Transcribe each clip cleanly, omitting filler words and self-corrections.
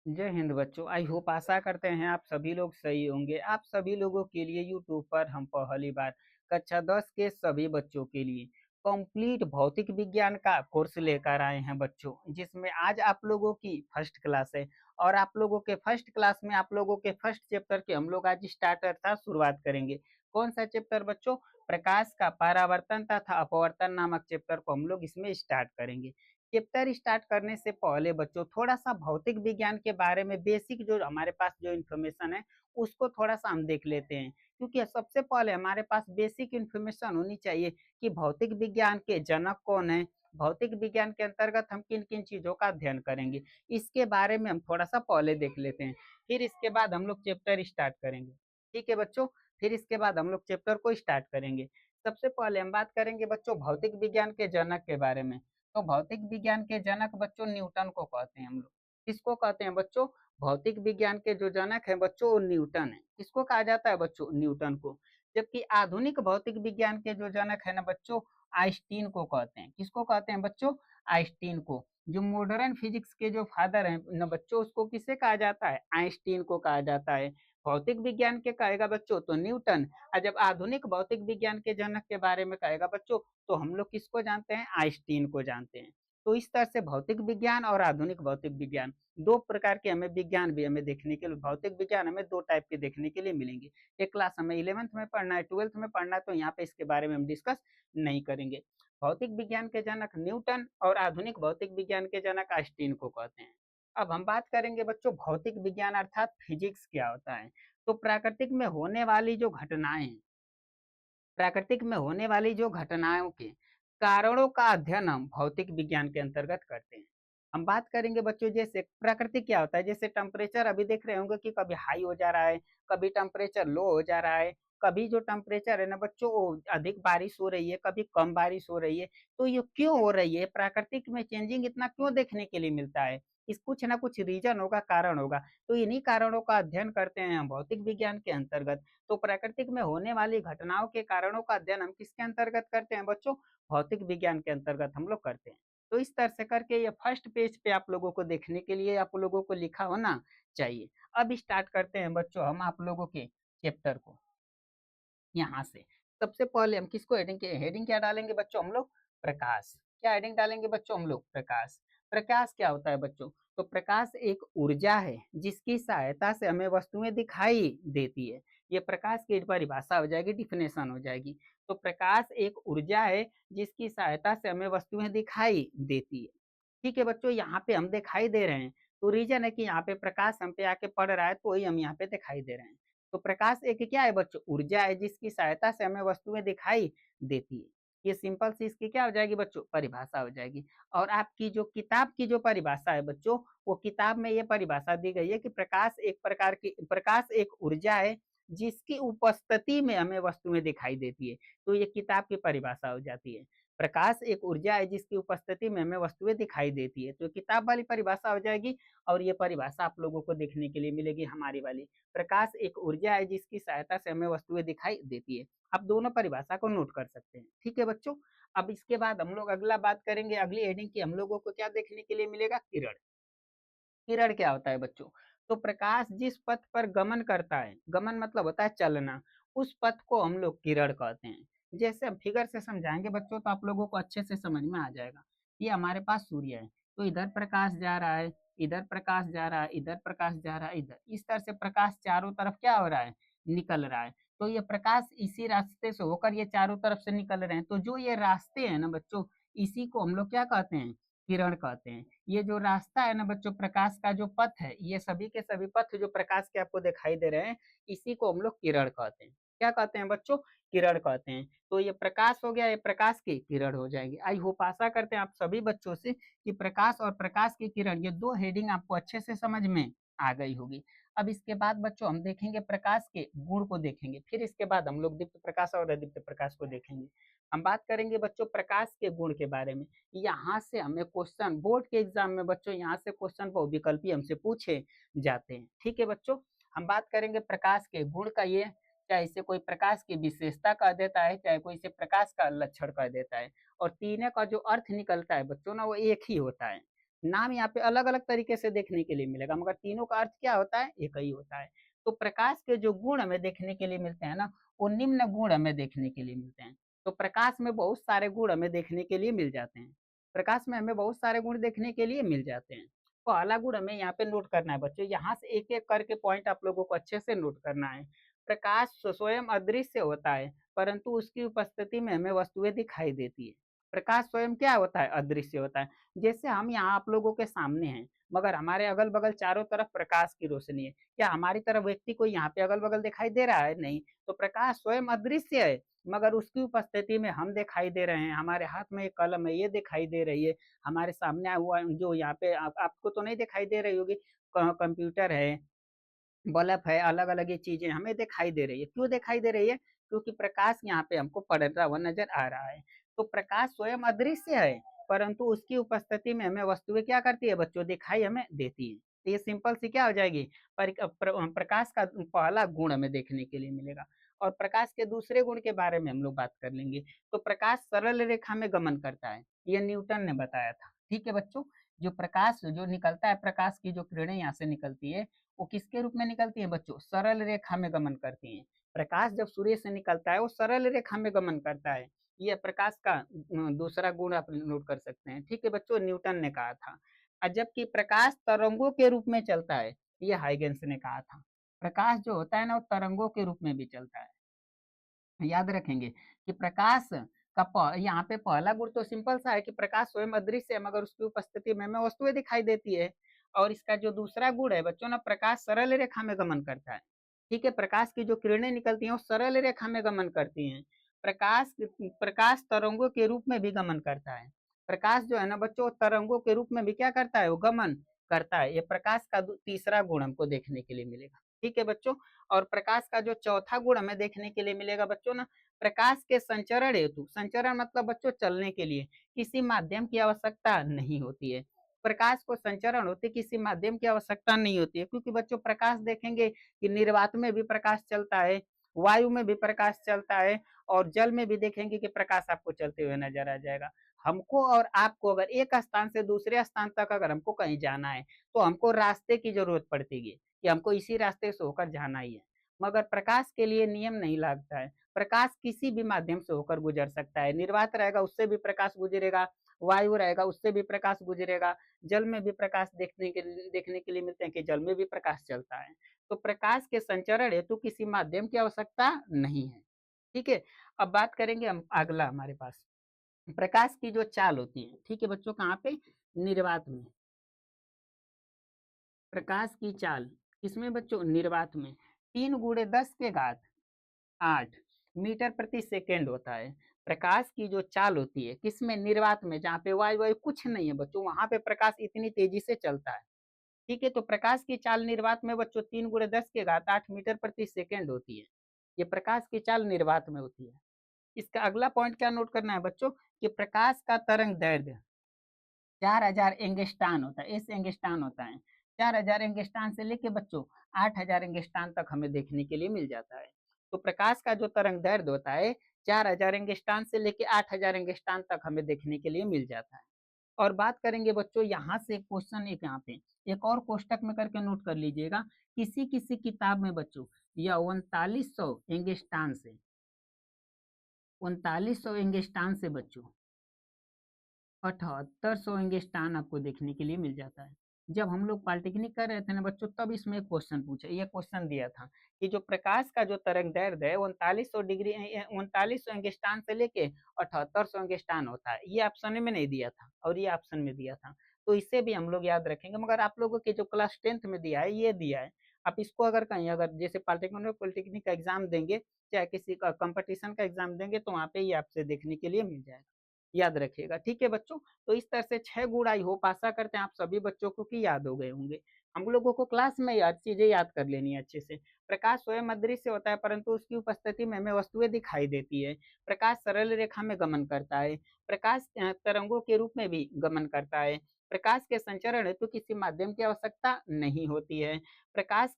जय हिंद बच्चों। I hope आशा करते हैं आप सभी लोग सही होंगे। आप सभी लोगों के लिए यूट्यूब पर हम पहली बार कक्षा 10 के सभी बच्चों के लिए कंप्लीट भौतिक विज्ञान का कोर्स लेकर आए हैं बच्चों, जिसमें आज आप लोगों की फर्स्ट क्लास है। और आप लोगों के फर्स्ट क्लास में आप लोगों के फर्स्ट चैप्टर के हम लोग आज स्टार्ट अर्थात शुरुआत करेंगे। कौन सा चैप्टर बच्चों? प्रकाश का परावर्तन तथा अपवर्तन नामक चैप्टर को हम लोग इसमें स्टार्ट करेंगे। चैप्टर स्टार्ट करने से पहले बच्चों थोड़ा सा भौतिक विज्ञान के बारे में बेसिक जो हमारे पास जो इन्फॉर्मेशन है उसको थोड़ा सा हम देख लेते हैं, क्योंकि सबसे पहले हमारे पास बेसिक इन्फॉर्मेशन होनी चाहिए कि भौतिक विज्ञान के जनक कौन है, भौतिक विज्ञान के अंतर्गत हम किन किन चीजों का अध्ययन करेंगे, इसके बारे में हम थोड़ा सा पहले देख लेते हैं। फिर इसके बाद हम लोग चैप्टर स्टार्ट करेंगे। ठीक है बच्चों, फिर इसके बाद हम लोग चैप्टर को स्टार्ट करेंगे। सबसे पहले हम बात करेंगे बच्चों भौतिक विज्ञान के जनक के बारे में। तो भौतिक विज्ञान के जनक बच्चों न्यूटन को कहते हैं हम लोग। किसको कहते हैं बच्चों? भौतिक विज्ञान के जो जनक है बच्चों वो न्यूटन है। किसको कहा जाता है बच्चों? न्यूटन को। जबकि आधुनिक भौतिक विज्ञान के जो जनक है ना बच्चों, आइंस्टीन को कहते हैं। किसको कहते हैं बच्चों? आइंस्टीन को। जो मॉडर्न फिजिक्स के जो फादर हैं ना बच्चों, उसको किसे कहा जाता है? आइंस्टीन को कहा जाता है। भौतिक विज्ञान के कहेगा बच्चों तो न्यूटन, और जब आधुनिक भौतिक विज्ञान के जनक के बारे में कहेगा बच्चों तो हम लोग किसको जानते हैं? आइंस्टीन को जानते हैं। तो इस तरह से भौतिक विज्ञान और आधुनिक भौतिक विज्ञान दो प्रकार के हमें विज्ञान भी हमें देखने के लिए, भौतिक विज्ञान हमें दो टाइप के देखने के लिए मिलेंगे। एक क्लास हमें 11th में पढ़ना है, 12th में पढ़ना है, तो यहाँ पे इसके बारे में हम डिस्कस नहीं करेंगे। भौतिक विज्ञान के जनक न्यूटन और आधुनिक भौतिक विज्ञान के जनक आइंस्टीन को कहते हैं। अब हम बात करेंगे बच्चों भौतिक विज्ञान अर्थात फिजिक्स क्या होता है। तो प्राकृतिक में होने वाली जो घटनाएं, प्राकृतिक में होने वाली जो घटनाओं के कारणों का अध्ययन हम भौतिक विज्ञान के अंतर्गत करते हैं। हम बात करेंगे बच्चों जैसे प्राकृतिक क्या होता है, जैसे टेम्परेचर अभी देख रहे होंगे कि कभी हाई हो जा रहा है, कभी टेम्परेचर लो हो जा रहा है, कभी जो टेम्परेचर है ना बच्चों वो अधिक बारिश हो रही है, कभी कम बारिश हो रही है। तो ये क्यों हो रही है? प्राकृतिक में चेंजिंग इतना क्यों देखने के लिए मिलता है? इस कुछ ना कुछ रीजन होगा, कारण होगा। तो इन्हीं कारणों का अध्ययन करते हैं हम भौतिक विज्ञान के अंतर्गत। तो प्राकृतिक में होने वाली घटनाओं के कारणों का अध्ययन हम किसके अंतर्गत करते हैं बच्चों? भौतिक विज्ञान के अंतर्गत हम लोग करते हैं। तो इस तरह से करके ये फर्स्ट पेज पे आप लोगों को देखने के लिए आप लोगों को लिखा होना चाहिए। अब स्टार्ट करते हैं बच्चों हम आप लोगों के चैप्टर को। यहाँ से सबसे पहले हम किसको हेडिंग क्या डालेंगे बच्चों? हम लोग प्रकाश। क्या हेडिंग डालेंगे बच्चों? हम लोग प्रकाश। प्रकाश क्या होता है बच्चों? तो प्रकाश एक ऊर्जा है जिसकी सहायता से हमें वस्तुएं दिखाई देती है। ये प्रकाश की परिभाषा हो जाएगी, डिफिनेशन हो जाएगी। तो प्रकाश एक ऊर्जा है जिसकी सहायता से हमें वस्तुएं दिखाई देती है। ठीक है बच्चों, यहाँ पे हम दिखाई दे रहे हैं, तो रीजन है कि यहाँ पे प्रकाश हम पे आके पड़ रहा है, तो वही हम यहाँ पे दिखाई दे रहे हैं। तो प्रकाश एक क्या है बच्चों? ऊर्जा है जिसकी सहायता से हमें वस्तुएं दिखाई देती है। ये सिंपल सी इसकी क्या हो जाएगी बच्चों? परिभाषा हो जाएगी। और आपकी जो किताब की जो परिभाषा है बच्चों, वो किताब में ये परिभाषा दी गई है कि प्रकाश एक ऊर्जा है जिसकी उपस्थिति में हमें वस्तुएं दिखाई देती है। तो ये किताब की परिभाषा हो जाती है। प्रकाश एक ऊर्जा है जिसकी उपस्थिति में हमें वस्तुएं दिखाई देती है, तो किताब वाली परिभाषा हो जाएगी। और ये परिभाषा आप लोगों को देखने के लिए मिलेगी हमारी वाली। प्रकाश एक ऊर्जा है जिसकी सहायता से हमें वस्तुएं दिखाई देती है। आप दोनों परिभाषा को नोट कर सकते हैं। ठीक है बच्चों, अब इसके बाद हम लोग अगला बात करेंगे, अगली हेडिंग की हम लोगों को क्या देखने के लिए मिलेगा? किरण। किरण क्या होता है बच्चों? तो प्रकाश जिस पथ पर गमन करता है, गमन मतलब होता है चलना, उस पथ को हम लोग किरण कहते हैं। जैसे हम फिगर से समझाएंगे बच्चों तो आप लोगों को अच्छे से समझ में आ जाएगा। ये हमारे पास सूर्य है, तो इधर प्रकाश जा रहा है, इधर प्रकाश जा रहा है, इधर प्रकाश जा रहा है, इधर इस तरह से प्रकाश चारों तरफ क्या हो रहा है? निकल रहा है। तो ये प्रकाश इसी रास्ते से होकर ये चारों तरफ से निकल रहे हैं। तो जो ये रास्ते हैं ना बच्चों, इसी को हम लोग क्या कहते हैं? किरण कहते हैं। ये जो रास्ता है ना बच्चों, प्रकाश का जो पथ है, ये सभी के सभी पथ जो प्रकाश के आपको दिखाई दे रहे हैं, इसी को हम लोग किरण कहते हैं। क्या कहते हैं बच्चों? किरण कहते हैं। तो ये प्रकाश हो गया, ये प्रकाश की किरण हो जाएगी। आई होप आशा करते हैं आप सभी बच्चों से कि प्रकाश और प्रकाश की किरण ये दो हेडिंग आपको अच्छे से समझ में आ गई होगी। अब इसके बाद बच्चों हम देखेंगे प्रकाश के गुण को देखेंगे, फिर इसके बाद हम लोग दीप्त प्रकाश और अदीप्त प्रकाश को देखेंगे। हम बात करेंगे बच्चों प्रकाश के गुण के बारे में। यहाँ से हमें क्वेश्चन बोर्ड के एग्जाम में बच्चों यहाँ से क्वेश्चन बहुविकल्पी हमसे पूछे जाते हैं। ठीक है बच्चों, हम बात करेंगे प्रकाश के गुण का। ये चाहे इसे कोई प्रकाश की विशेषता कह देता है, चाहे कोई इसे प्रकाश का लक्षण कह देता है। और तीनों का जो अर्थ निकलता है बच्चों ना, वो एक ही होता है। नाम यहाँ पे अलग-अलग तरीके से देखने के लिए मिलेगा, मगर तीनों का अर्थ क्या होता है? एक ही होता है। तो प्रकाश के जो गुण हमें देखने के लिए मिलते हैं ना, वो निम्न गुण हमें देखने के लिए मिलते हैं। तो प्रकाश में बहुत सारे गुण हमें देखने के लिए मिल जाते हैं। प्रकाश में हमें बहुत सारे गुण देखने के लिए मिल जाते हैं। पहला गुण हमें यहाँ पे नोट करना है बच्चों, यहाँ से एक-एक करके पॉइंट आप लोगों को अच्छे से नोट करना है। प्रकाश स्वयं अदृश्य होता है, परंतु उसकी उपस्थिति में हमें वस्तुएँ दिखाई देती है। प्रकाश स्वयं क्या होता है? अदृश्य होता है। जैसे हम यहाँ आप लोगों के सामने हैं, मगर हमारे अगल-बगल चारों तरफ प्रकाश की रोशनी है। क्या हमारी तरफ व्यक्ति कोई यहाँ पे अगल-बगल दिखाई दे रहा है? नहीं। तो प्रकाश स्वयं अदृश्य है, मगर उसकी उपस्थिति में हम दिखाई दे रहे हैं। हमारे हाथ में एक कलम है, ये दिखाई दे रही है। हमारे सामने हुआ जो यहाँ पे आप आपको तो नहीं दिखाई दे रही होगी, कंप्यूटर है, बल्ब है, अलग-अलग ये चीज़ें हमें दिखाई दे रही है। क्यों दिखाई दे रही है? क्योंकि प्रकाश यहाँ पे हमको पड़ता हुआ नज़र आ रहा है। तो प्रकाश स्वयं अदृश्य है, परंतु उसकी उपस्थिति में हमें वस्तुएँ क्या करती है बच्चों? दिखाई हमें देती हैं। तो ये सिंपल सी क्या हो जाएगी? प्रकाश का पहला गुण हमें देखने के लिए मिलेगा। और प्रकाश के दूसरे गुण के बारे में हम लोग बात कर लेंगे। तो प्रकाश सरल रेखा में गमन करता है, ये न्यूटन ने बताया था। ठीक है बच्चों? जो प्रकाश जो निकलता है, प्रकाश की जो किरणें यहाँ से निकलती है, वो किसके रूप में निकलती हैं बच्चों? सरल रेखा में गमन करती हैं। प्रकाश जब सूर्य से निकलता है, वो सरल रेखा में गमन करता है। ये प्रकाश का दूसरा गुण आप नोट कर सकते हैं। ठीक है बच्चों, न्यूटन ने कहा था। जबकि प्रकाश तरंगों के रूप में चलता है, ये हाइगेंस ने कहा था। प्रकाश जो होता है ना, वो तरंगों के रूप में भी चलता है। याद रखेंगे कि प्रकाश का यहाँ पे पहला गुण तो सिंपल सा है कि प्रकाश स्वयं अदृश्य है, मगर उसकी उपस्थिति में हमें वस्तुएं दिखाई देती है। और इसका जो दूसरा गुण है बच्चों ना, प्रकाश सरल रेखा में गमन करता है। ठीक है, प्रकाश की जो किरणें निकलती हैं वो सरल रेखा में गमन करती हैं। प्रकाश प्रकाश तरंगों के रूप में भी गमन करता है। प्रकाश जो है ना बच्चों, तरंगों के रूप में भी क्या करता है? वो गमन करता है। ये प्रकाश का तीसरा गुण हमको देखने के लिए मिलेगा। ठीक है बच्चों। और प्रकाश का जो चौथा गुण हमें देखने के लिए मिलेगा बच्चों ना, प्रकाश के संचरण हेतु, संचरण मतलब बच्चों चलने के लिए किसी माध्यम की आवश्यकता नहीं होती है। प्रकाश को संचरण होते किसी माध्यम की आवश्यकता नहीं होती है, क्योंकि बच्चों प्रकाश देखेंगे कि निर्वात में भी प्रकाश चलता है, वायु में भी प्रकाश चलता है, और जल में भी देखेंगे कि प्रकाश आपको चलते हुए नजर आ जाएगा। हमको और आपको अगर एक स्थान से दूसरे स्थान तक अगर हमको कहीं जाना है, तो हमको रास्ते की जरूरत पड़ती है कि हमको इसी रास्ते से होकर जाना ही है। मगर प्रकाश के लिए नियम नहीं लगता है। प्रकाश किसी भी माध्यम से होकर गुजर सकता है। निर्वात रहेगा, उससे भी प्रकाश गुजरेगा, वायु रहेगा, उससे भी प्रकाश गुजरेगा, जल में भी प्रकाश देखने के लिए मिलते हैं कि जल में भी प्रकाश चलता है। तो प्रकाश के संचरण हेतु किसी माध्यम की आवश्यकता नहीं है। ठीक है। अब बात करेंगे हम अगला हमारे पास प्रकाश की जो चाल होती है। ठीक है बच्चों, कहाँ पे? निर्वात में। प्रकाश की चाल किसमें बच्चों? निर्वात में। 3 × 10⁸ मीटर प्रति सेकेंड होता है। प्रकाश की जो चाल होती है किसमें? निर्वात में, जहाँ पे वायु वायु कुछ नहीं है बच्चों, वहां पे प्रकाश इतनी तेजी से चलता है। ठीक है, तो प्रकाश की चाल निर्वात में बच्चों 3 × 10⁸ मीटर प्रति सेकेंड होती है। ये प्रकाश की चाल निर्वात में होती है। इसका अगला पॉइंट क्या नोट करना है बच्चों? कि प्रकाश का तरंग दैर्ध्य 4000 होता है, एस एंगस्टान होता है। 4000 से लेके बच्चों 8000 तक हमें देखने के लिए मिल जाता है। तो प्रकाश का जो तरंग दैर्ध्य होता है 4000 से लेके 8000 तक हमें देखने के लिए मिल जाता है। और बात करेंगे बच्चों, यहाँ से क्वेश्चन एक यहाँ पे एक और कोष्टक में करके नोट कर लीजिएगा। किसी किसी किताब में बच्चों यह 3900 बच्चों 7800 स्थान आपको देखने के लिए मिल जाता है। जब हम लोग पॉलिटेक्निक कर रहे थे ना बच्चों, तब इसमें एक क्वेश्चन पूछा, ये क्वेश्चन दिया था कि जो प्रकाश का जो तरंग दैर्ध्य है 3900 से लेके 7800 होता है। ये ऑप्शन में नहीं दिया था और ये ऑप्शन में दिया था। तो इसे भी हम लोग याद रखेंगे, मगर आप लोगों के जो क्लास 10th में दिया है ये दिया है। आप इसको अगर कहीं अगर जैसे पॉलिटेक्निक का एग्जाम देंगे, चाहे किसी का कंपटीशन का एग्जाम देंगे, तो वहाँ पे ये आपसे देखने के लिए मिल जाएगा। याद रखिएगा। ठीक है बच्चों। तो इस तरह से 6 गुण आई होप आशा करते हैं आप सभी बच्चों को कि याद हो गए होंगे। हम लोगों को क्लास में याद चीजें याद कर लेनी है अच्छे से। प्रकाश स्वयं अदृश्य होता है, परंतु उसकी उपस्थिति में हमें वस्तुएं दिखाई देती है। प्रकाश सरल रेखा में गमन करता है। प्रकाश तरंगों के रूप में भी गमन करता है। प्रकाश के संचरण हेतु किसी माध्यम की आवश्यकता नहीं होती है। प्रकाश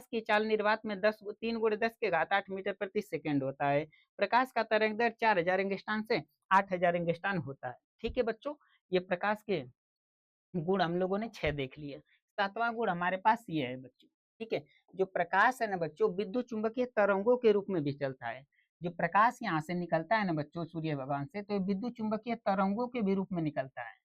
की चाल निर्वात में 3 × 10⁸ मीटर प्रति सेकेंड होता है। प्रकाश का तरंग दैर्ध्य 4000 एंगस्ट्रॉम से 8000 एंगस्ट्रॉम होता है। ठीक है बच्चों, ये प्रकाश के गुण हम लोगों ने 6 देख लिए। 7वां गुण हमारे पास ये है बच्चों, ठीक है? जो प्रकाश है ना बच्चों, विद्युत चुम्बकीय तरंगों के रूप में भी चलता है। जो प्रकाश यहाँ से निकलता है ना बच्चों सूर्य भगवान से, तो ये विद्युत चुम्बकीय तरंगों के भी रूप में निकलता है।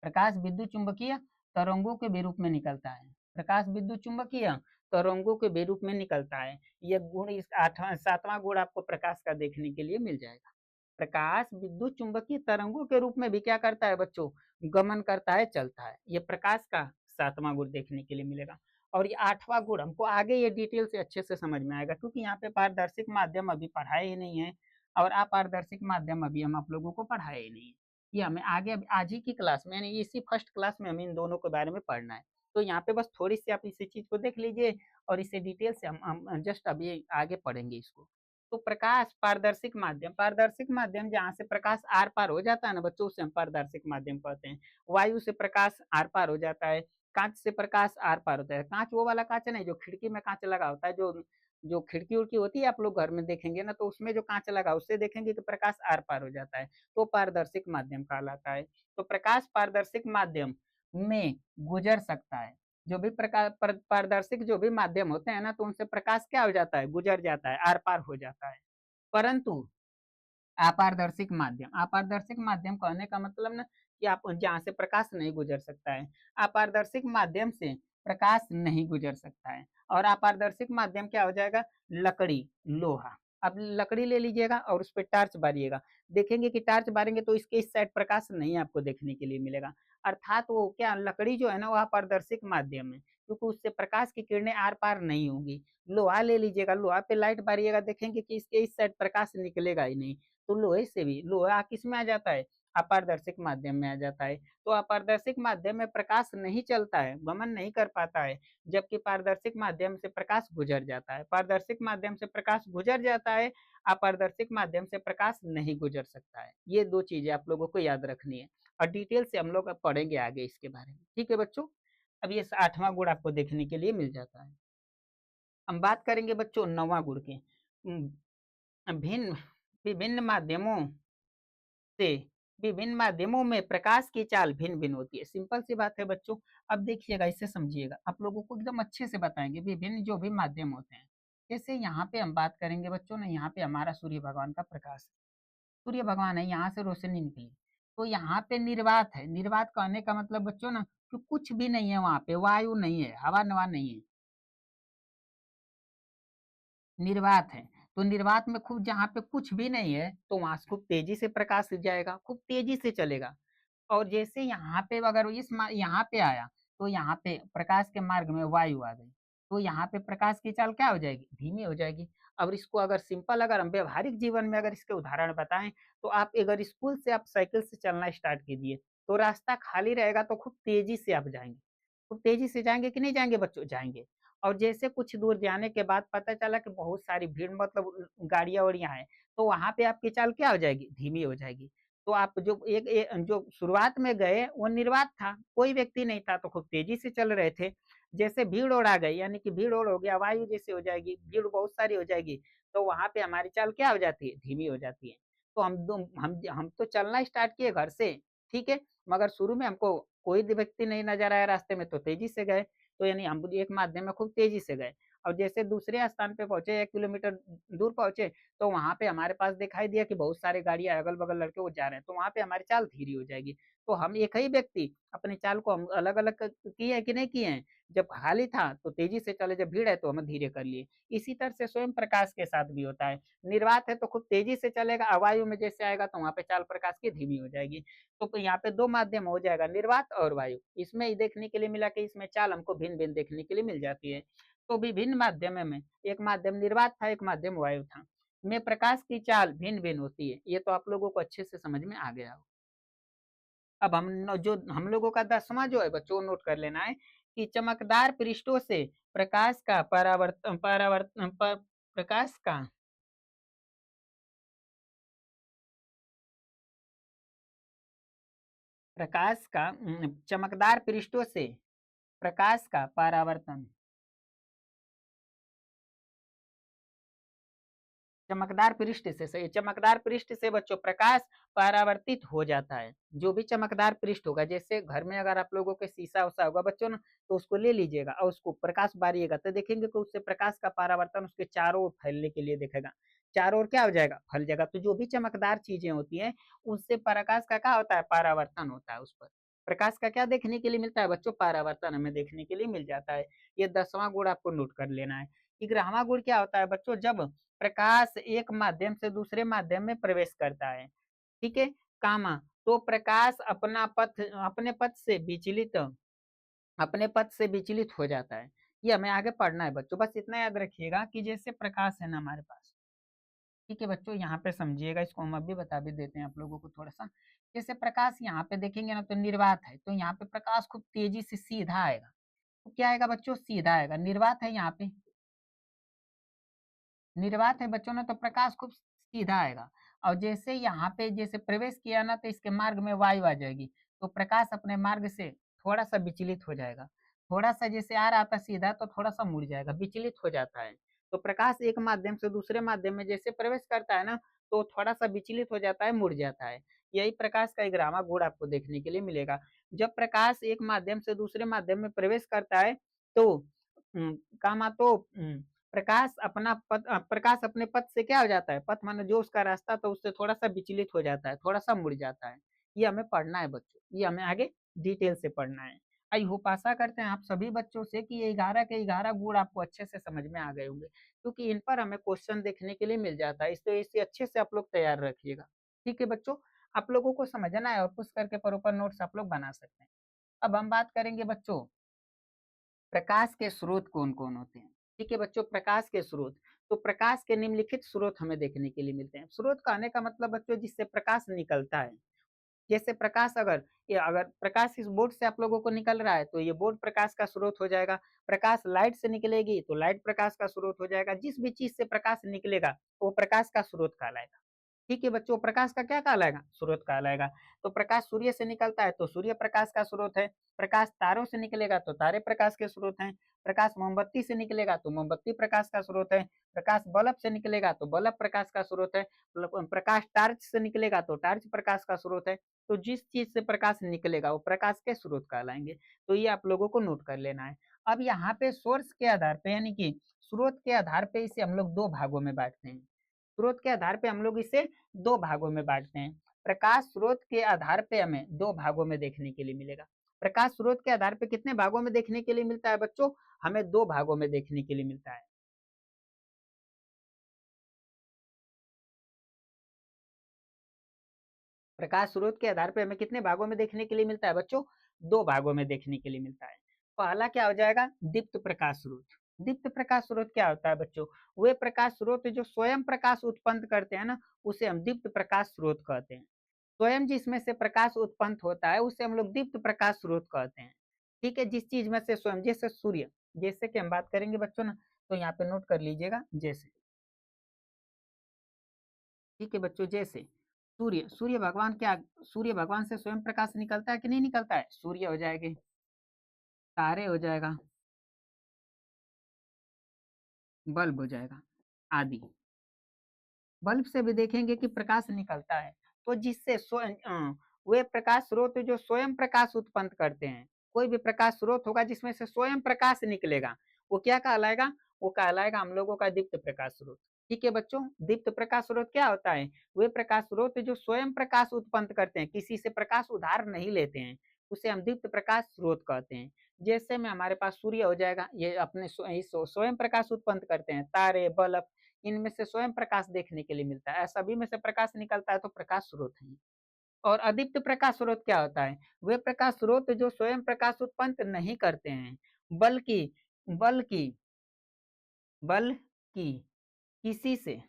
प्रकाश विद्युत चुम्बकीय तरंगों के भी रूप में निकलता है। प्रकाश विद्युत चुम्बकीय तरंगों के भी रूप में निकलता है। ये गुण इस 8वां 7वां गुण आपको प्रकाश का देखने के लिए मिल जाएगा। प्रकाश विद्युत चुम्बकीय तरंगों के रूप में भी क्या करता है बच्चों, गमन करता है, चलता है। ये प्रकाश का 7वां गुण देखने के लिए मिलेगा। और ये 8वां गुण हमको आगे ये डिटेल से अच्छे से समझ में आएगा, क्योंकि यहाँ पे पारदर्शिक माध्यम अभी पढ़ाए ही नहीं है और अपारदर्शिक माध्यम अभी हम आप लोगों को पढ़ाए ही नहीं है। ये हमें आगे आज ही की क्लास में, यानी इसी फर्स्ट क्लास में हमें इन दोनों के बारे में पढ़ना है। तो यहाँ पे बस थोड़ी सी आप इसी चीज को देख लीजिए और इसे डिटेल से हम जस्ट अभी आगे पढ़ेंगे इसको। तो प्रकाश पारदर्शिक माध्यम जहाँ से प्रकाश आर पार हो जाता है ना बच्चों, उसे हम पारदर्शिक माध्यम कहते हैं। वायु से प्रकाश आर पार हो जाता है, कांच से प्रकाश आर पार होता है। कांच वो वाला कांच नहीं जो खिड़की में कांच लगा होता है, जो जो खिड़की उड़की होती है आप लोग घर में देखेंगे ना, तो उसमें जो कांच लगा उससे देखेंगे कि प्रकाश आर पार हो जाता है, तो पारदर्शिक माध्यम कहलाता है। तो प्रकाश पारदर्शिक माध्यम में गुजर सकता है। जो भी प्रकार पारदर्शिक जो भी माध्यम होते हैं ना, तो उनसे प्रकाश क्या हो जाता है, गुजर जाता है, आर पार हो जाता है। परंतु अपारदर्शिक माध्यम कहने का मतलब ना कि आप जहाँ से प्रकाश नहीं गुजर सकता है। अपारदर्शिक माध्यम से प्रकाश नहीं गुजर सकता है। और अपारदर्शिक माध्यम क्या हो जाएगा, लकड़ी, लोहा। अब लकड़ी ले लीजिएगा और उस पर टार्च बारिएगा, देखेंगे कि टार्च बारेंगे तो इसके इस साइड प्रकाश नहीं आपको देखने के लिए मिलेगा। अर्थात वो क्या, लकड़ी जो है ना वो अपारदर्शिक माध्यम है, क्योंकि उससे प्रकाश की किरणें आर पार नहीं होंगी। लोहा ले लीजिएगा, लोहा पे लाइट बारिएगा, देखेंगे कि इसके इस साइड प्रकाश निकलेगा ही नहीं। तो लोहे से भी, लोहा किस में आ जाता है, अपारदर्शिक माध्यम में आ जाता है। तो अपारदर्शिक माध्यम में प्रकाश नहीं चलता है, गमन नहीं कर पाता है, जबकि पारदर्शिक माध्यम से प्रकाश गुजर जाता है। पारदर्शिक माध्यम से प्रकाश गुजर जाता है, अपारदर्शिक माध्यम से प्रकाश नहीं गुजर सकता है। ये दो चीजें आप लोगों को याद रखनी है और डिटेल से हम लोग अब पढ़ेंगे आगे इसके बारे में, ठीक है बच्चों? अब ये 8वां गुण आपको देखने के लिए मिल जाता है। हम बात करेंगे बच्चों 9वां गुण की। भिन्न विभिन्न माध्यमों से विभिन्न माध्यमों में प्रकाश की चाल भिन्न भिन्न होती है। सिंपल सी बात है बच्चों। अब देखिएगा, इसे समझिएगा, आप लोगों को एकदम अच्छे से बताएंगे विभिन्न जो भी माध्यम होते हैं। जैसे यहाँ पे हम बात करेंगे बच्चों ना, यहाँ पे हमारा सूर्य भगवान का प्रकाश है। सूर्य भगवान है, यहाँ से रोशनी निकली, तो यहाँ पे निर्वात है। निर्वात कहने का मतलब बच्चों ना कि कुछ भी नहीं है, वहां पे वायु नहीं है, हवा नवा नहीं है, निर्वात है। तो निर्वात में खूब, जहाँ पे कुछ भी नहीं है तो वहां से खूब तेजी से प्रकाश जाएगा, खूब तेजी से चलेगा। और जैसे यहाँ पे अगर यहाँ पे आया, तो यहाँ पे प्रकाश के मार्ग में वायु आ गई, तो यहाँ पे प्रकाश की चाल क्या हो जाएगी, धीमी हो जाएगी। अब इसको अगर सिंपल, अगर हम व्यवहारिक जीवन में अगर इसके उदाहरण बताएं, तो आप अगर स्कूल से आप साइकिल से चलना स्टार्ट कीजिए, तो रास्ता खाली रहेगा तो खूब तेजी से आप जाएंगे। खूब तेजी से जाएंगे कि नहीं जाएंगे बच्चों, जाएंगे। और जैसे कुछ दूर जाने के बाद पता चला कि बहुत सारी भीड़, मतलब गाड़ियां वाड़ियां हैं, तो वहां पे आपकी चाल क्या हो जाएगी, धीमी हो जाएगी। तो आप जो शुरुआत में गए वो निर्वात था, कोई व्यक्ति नहीं था, तो खूब तेजी से चल रहे थे। जैसे भीड़ ओढ़ आ गई, यानी कि भीड़ ओढ़ हो गया, वायु जैसे हो जाएगी, भीड़ बहुत सारी हो जाएगी, तो वहां पे हमारी चाल क्या हो जाती है, धीमी हो जाती है। तो हम तो चलना स्टार्ट किए घर से, ठीक है, मगर शुरू में हमको कोई भी व्यक्ति नहीं नजर आया रास्ते में, तो तेजी से गए। तो यानी हम एक माध्यम में खूब तेजी से गए। और जैसे दूसरे स्थान पे पहुंचे, 1 किलोमीटर दूर पहुंचे, तो वहां पे हमारे पास दिखाई दिया कि बहुत सारे गाड़ियां अगल बगल लड़के वो जा रहे हैं, तो वहां पे हमारी चाल धीरे हो जाएगी। तो हम एक ही व्यक्ति अपनी चाल को हम अलग अलग किए हैं कि नहीं किए हैं। जब खाली था तो तेजी से चले, जब भीड़ है तो हम धीरे कर लिए। इसी तरह से स्वयं प्रकाश के साथ भी होता है। निर्वात है तो खूब तेजी से चलेगा, अवायु में जैसे आएगा तो वहां पे चाल प्रकाश की धीमी हो जाएगी। तो यहाँ पे दो माध्यम हो जाएगा, निर्वात और वायु। इसमें देखने के लिए मिला कि इसमें चाल हमको भिन्न भिन्न देखने के लिए मिल जाती है। तो विभिन्न माध्यम में एक माध्यम निर्वात था, एक माध्यम वायु था, में प्रकाश की चाल भिन्न भिन्न होती है। ये तो आप लोगों को अच्छे से समझ में आ गया हो। अब जो हम लोगों का 10वां जो है बच्चों, नोट कर लेना है कि चमकदार पृष्ठों से प्रकाश का परावर्तन परावर्तन प्रकाश का चमकदार पृष्ठों से प्रकाश का परावर्तन चमकदार पृष्ठ से, सही, चमकदार पृष्ठ से बच्चों प्रकाश परावर्तित हो जाता है। जो भी चमकदार पृष्ठ होगा, जैसे घर में अगर आप लोगों के शीशा-उषा होगा बच्चों ना, तो उसको ले लीजिएगा और उसको प्रकाश बारिएगा तो देखेंगे कि उससे प्रकाश का परावर्तन उसके चारों ओर फैलने के लिए दिखेगा। चारों ओर क्या हो जाएगा? फैल जाएगा। तो जो भी चमकदार चीज़ें होती हैं, उससे प्रकाश का क्या होता है? परावर्तन होता है उस पर। प्रकाश का क्या देखने के लिए मिलता है बच्चों? परावर्तन हमें देखने के लिए मिल जाता है। ये 10वां गुण आपको नोट कर लेना है। 11वां गुण क्या होता है बच्चों? जब प्रकाश एक माध्यम से दूसरे माध्यम में प्रवेश करता है, ठीक है, कामा, तो प्रकाश अपने पथ से विचलित हो जाता है। ये हमें आगे पढ़ना है बच्चों, बस इतना याद रखिएगा कि जैसे प्रकाश है ना हमारे पास, ठीक है बच्चों, यहाँ पे समझिएगा, इसको हम अभी बता भी देते हैं आप लोगों को थोड़ा सा। जैसे प्रकाश यहाँ पे देखेंगे ना तो निर्वात है, तो यहाँ पे प्रकाश खूब तेजी से सीधा आएगा। तो क्या आएगा बच्चों? सीधा आएगा। निर्वात है यहाँ पे, निर्वात है बच्चों ने, तो प्रकाश खूब सीधा आएगा। और जैसे यहाँ पे जैसे प्रवेश किया ना तो इसके मार्ग में वायु आ जाएगी, तो प्रकाश अपने मार्ग से थोड़ा सा विचलित हो जाएगा। थोड़ा सा जैसे आ रहा था सीधा तो थोड़ा सा मुड़ जाएगा, विचलित हो जाता है। तो प्रकाश एक माध्यम से दूसरे माध्यम में जैसे प्रवेश करता है ना, तो थोड़ा सा विचलित हो जाता है, मुड़ जाता है। यही प्रकाश का 11वां गुण आपको देखने के लिए मिलेगा। जब प्रकाश एक माध्यम से दूसरे माध्यम में प्रवेश करता है तो कामा तो प्रकाश अपने पथ से क्या हो जाता है? पथ माने जो उसका रास्ता था उससे थोड़ा सा विचलित हो जाता है, थोड़ा सा मुड़ जाता है। ये हमें पढ़ना है बच्चों, ये हमें आगे डिटेल से पढ़ना है। आई होप आशा करते हैं आप सभी बच्चों से कि ये 11 के 11 गुण आपको अच्छे से समझ में आ गए होंगे, क्योंकि इन पर हमें क्वेश्चन देखने के लिए मिल जाता है, इसलिए इसे अच्छे से आप लोग तैयार रखिएगा। ठीक है बच्चों, आप लोगों को समझना है और पुश करके प्रॉपर नोट्स आप लोग बना सकते हैं। अब हम बात करेंगे बच्चों, प्रकाश के स्रोत कौन-कौन होते हैं? ठीक है बच्चों, प्रकाश के स्रोत। तो प्रकाश के निम्नलिखित स्रोत हमें देखने के लिए मिलते हैं। स्रोत कहने का मतलब बच्चों जिससे प्रकाश निकलता है। जैसे प्रकाश अगर प्रकाश इस बोर्ड से आप लोगों को निकल रहा है तो ये बोर्ड प्रकाश का स्रोत हो जाएगा। प्रकाश लाइट से निकलेगी तो लाइट प्रकाश का स्रोत हो जाएगा। जिस भी चीज़ से प्रकाश निकलेगा वो प्रकाश का स्रोत कहलाएगा। ठीक है बच्चों, प्रकाश का क्या कहलाएगा? स्रोत कहलाएगा। तो प्रकाश सूर्य से निकलता है तो सूर्य प्रकाश का स्रोत है। प्रकाश तारों से निकलेगा तो तारे प्रकाश के स्रोत हैं। प्रकाश मोमबत्ती से निकलेगा तो मोमबत्ती प्रकाश का स्रोत है। प्रकाश बल्ब से निकलेगा तो बल्ब प्रकाश का स्रोत है। प्रकाश टार्च से निकलेगा तो टार्च प्रकाश का स्रोत है। तो जिस चीज से प्रकाश निकलेगा वो प्रकाश के स्रोत कहलाएंगे। तो ये आप लोगों को नोट कर लेना है। अब यहाँ पे सोर्स के आधार पे यानी कि स्रोत के आधार पे इसे हम लोग दो भागों में बांटते हैं। स्रोत के आधार पे हम लोग इसे दो भागों में बांटते हैं। प्रकाश स्रोत के आधार पे हमें दो भागों में देखने के लिए मिलेगा। प्रकाश स्रोत के आधार पे कितने भागों में देखने के लिए मिलता है बच्चों? हमें दो भागों में देखने के लिए मिलता है। प्रकाश स्रोत के आधार पे हमें कितने भागों में देखने के लिए मिलता है बच्चों? दो भागों में देखने के लिए मिलता है। पहला क्या हो जाएगा? दीप्त प्रकाश स्रोत। दीप्त प्रकाश स्रोत क्या होता है बच्चों? वे प्रकाश स्रोत जो स्वयं प्रकाश उत्पन्न करते हैं ना, उसे हम दीप्त प्रकाश स्रोत कहते हैं। स्वयं जिसमें से प्रकाश उत्पन्न होता है उसे हम लोग दीप्त प्रकाश स्रोत कहते हैं। ठीक है, जिस चीज में से स्वयं, जैसे सूर्य, जैसे कि हम बात करेंगे बच्चों ना, तो यहाँ पे नोट कर लीजिएगा जैसे। ठीक है बच्चों, जैसे सूर्य, सूर्य भगवान से स्वयं प्रकाश निकलता है कि नहीं निकलता है? सूर्य हो जाएंगे, तारे हो जाएगा, बल्ब हो जाएगा आदि। बल्ब से भी देखेंगे कि प्रकाश निकलता है। तो जिससे वे प्रकाश स्रोत जो स्वयं प्रकाश उत्पन्न करते हैं, कोई भी प्रकाश स्रोत होगा जिसमें से स्वयं प्रकाश निकलेगा, वो क्या कहलाएगा? वो कहलाएगा हम लोगों का दीप्त प्रकाश स्रोत। ठीक है बच्चों, दीप्त प्रकाश स्रोत क्या होता है? वे प्रकाश स्रोत जो स्वयं प्रकाश उत्पन्न करते हैं, किसी से प्रकाश उधार नहीं लेते हैं, उसे हम दीप्त प्रकाश स्रोत कहते हैं। जैसे में हमारे पास सूर्य हो जाएगा, ये अपने स्वयं प्रकाश उत्पन्न करते हैं। तारे, बल्ब, इनमें से स्वयं प्रकाश देखने के लिए मिलता है। सभी में से प्रकाश निकलता है तो प्रकाश स्रोत है। और अदीप्त प्रकाश स्रोत क्या होता है? वे प्रकाश स्रोत जो स्वयं प्रकाश उत्पन्न नहीं करते हैं, बल्कि बल्कि बल्कि किसी से,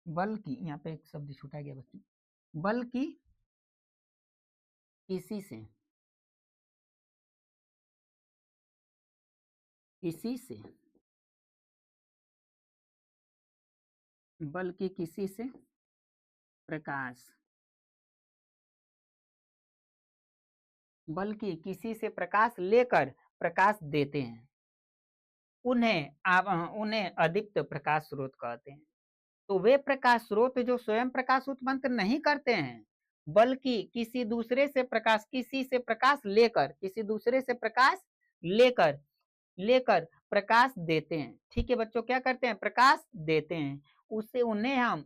बल्कि यहाँ पे एक शब्द छूटा गया बच्चों, बल्कि किसी से, किसी से, बल्कि किसी से प्रकाश, बल्कि किसी से प्रकाश लेकर प्रकाश देते हैं। उन्हें अदीप्त प्रकाश स्रोत कहते हैं। तो वे प्रकाश स्रोत जो स्वयं प्रकाश उत्पन्न नहीं करते हैं, बल्कि किसी से प्रकाश लेकर, किसी दूसरे से प्रकाश लेकर लेकर प्रकाश देते हैं। ठीक है बच्चों, क्या करते हैं? प्रकाश देते हैं। उससे उन्हें हम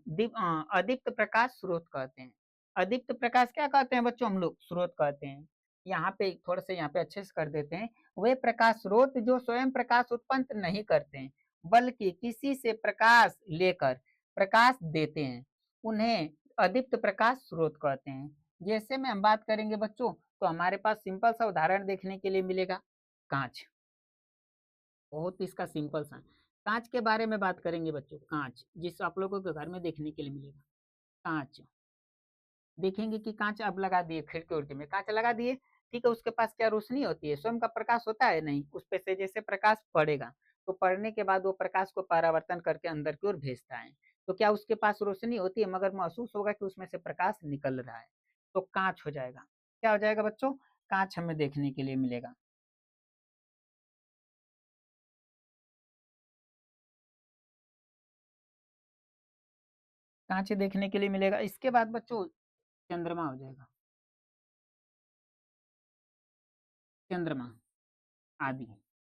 अदीप्त प्रकाश स्रोत कहते हैं। अदीप्त प्रकाश क्या कहते हैं बच्चों? हम लोग स्रोत कहते हैं। यहाँ पे थोड़ा सा यहाँ पे अच्छे से कर देते हैं। वे प्रकाश स्रोत जो स्वयं प्रकाश उत्पन्न नहीं करते हैं, बल्कि किसी से प्रकाश लेकर प्रकाश देते हैं, उन्हें अदीप्त प्रकाश स्रोत कहते हैं। जैसे में हम बात करेंगे बच्चों, तो हमारे पास सिंपल सा उदाहरण देखने के लिए मिलेगा, कांच। बहुत इसका सिंपल सा कांच के बारे में बात करेंगे बच्चों। कांच जिस आप लोगों के घर में देखने के लिए मिलेगा, कांच। देखेंगे कि कांच अब लगा दिए, खिड़की उड़की में कांच लगा दिए। ठीक है, उसके पास क्या रोशनी होती है? स्वयं का प्रकाश होता है? नहीं। उस पे से जैसे प्रकाश पड़ेगा, तो पड़ने के बाद वो प्रकाश को परावर्तन करके अंदर की ओर भेजता है। तो क्या उसके पास रोशनी होती है? मगर महसूस होगा कि उसमें से प्रकाश निकल रहा है। तो कांच हो जाएगा। क्या हो जाएगा बच्चों? कांच हमें देखने के लिए मिलेगा। कांच देखने के लिए मिलेगा। इसके बाद बच्चों चंद्रमा हो जाएगा। चंद्रमा आदि।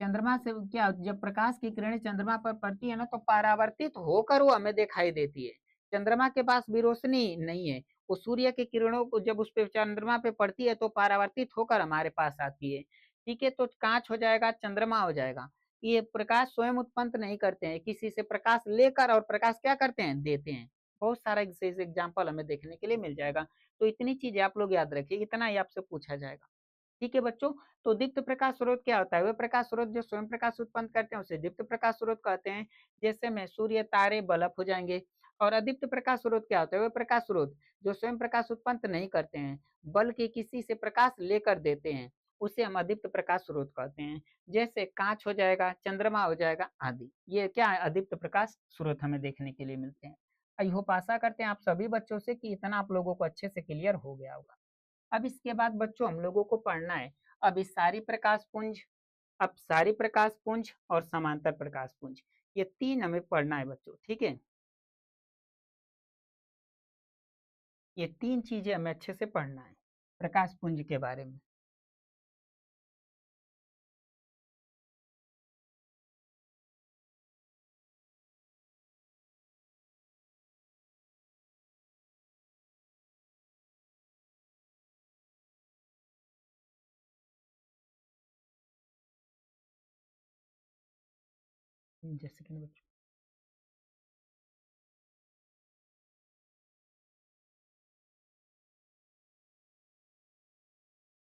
चंद्रमा से क्या, जब प्रकाश की किरणें चंद्रमा पर पड़ती है ना, तो परावर्तित होकर वो हमें दिखाई देती है। चंद्रमा के पास भी रोशनी नहीं है। वो सूर्य की किरणों को जब उस पे चंद्रमा पे पड़ती है, तो परावर्तित होकर हमारे पास आती है। ठीक है, तो कांच हो जाएगा, चंद्रमा हो जाएगा। ये प्रकाश स्वयं उत्पन्न नहीं करते हैं, किसी से प्रकाश लेकर और प्रकाश क्या करते हैं? देते हैं। बहुत सारा एग्जाम्पल हमें देखने के लिए मिल जाएगा। तो इतनी चीजें आप लोग याद रखिए, इतना ही आपसे पूछा जाएगा। ठीक है बच्चों। तो दीप्त प्रकाश स्रोत क्या होता है? वे प्रकाश स्रोत जो स्वयं प्रकाश उत्पन्न करते हैं उसे दीप्त प्रकाश स्रोत कहते हैं। जैसे में सूर्य, तारे, बल्ब हो जाएंगे। और अदीप्त प्रकाश स्रोत क्या होता है? वे प्रकाश स्रोत जो स्वयं प्रकाश उत्पन्न नहीं करते हैं, बल्कि किसी से प्रकाश लेकर देते हैं, उसे हम अदीप्त प्रकाश स्रोत कहते हैं। जैसे कांच हो जाएगा, चंद्रमा हो जाएगा आदि। ये क्या है? अदीप्त प्रकाश स्रोत हमें देखने के लिए मिलते हैं। आई होप, आशा करते हैं आप सभी बच्चों से कि इतना आप लोगों को अच्छे से क्लियर हो गया होगा। अब इसके बाद बच्चों हम लोगों को पढ़ना है अब इस सारी प्रकाश पुंज, अब सारी प्रकाश पुंज और समांतर प्रकाश पुंज, ये तीन हमें पढ़ना है बच्चों। ठीक है, ये तीन चीजें हमें अच्छे से पढ़ना है प्रकाश पुंज के बारे में। जैसे कि बच्चों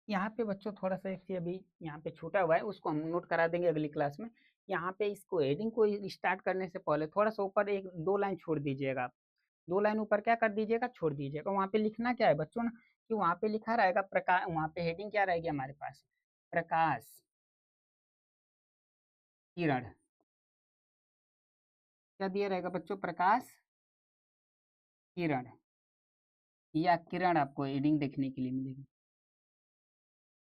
यहाँ पे बच्चों थोड़ा सा एक अभी यहाँ पे छूटा हुआ है, उसको हम नोट करा देंगे अगली क्लास में। यहाँ पे इसको हेडिंग को स्टार्ट करने से पहले थोड़ा सा ऊपर एक दो लाइन छोड़ दीजिएगा आप। दो लाइन ऊपर क्या कर दीजिएगा? छोड़ दीजिएगा। वहां पे लिखना क्या है बच्चों ना, कि वहां पे लिखा रहेगा प्रकाश, वहां पे हेडिंग क्या रहेगी हमारे पास? प्रकाश किरण। क्या दिया रहेगा बच्चों? प्रकाश किरण, या किरण आपको हेडिंग देखने के लिए मिलेगी।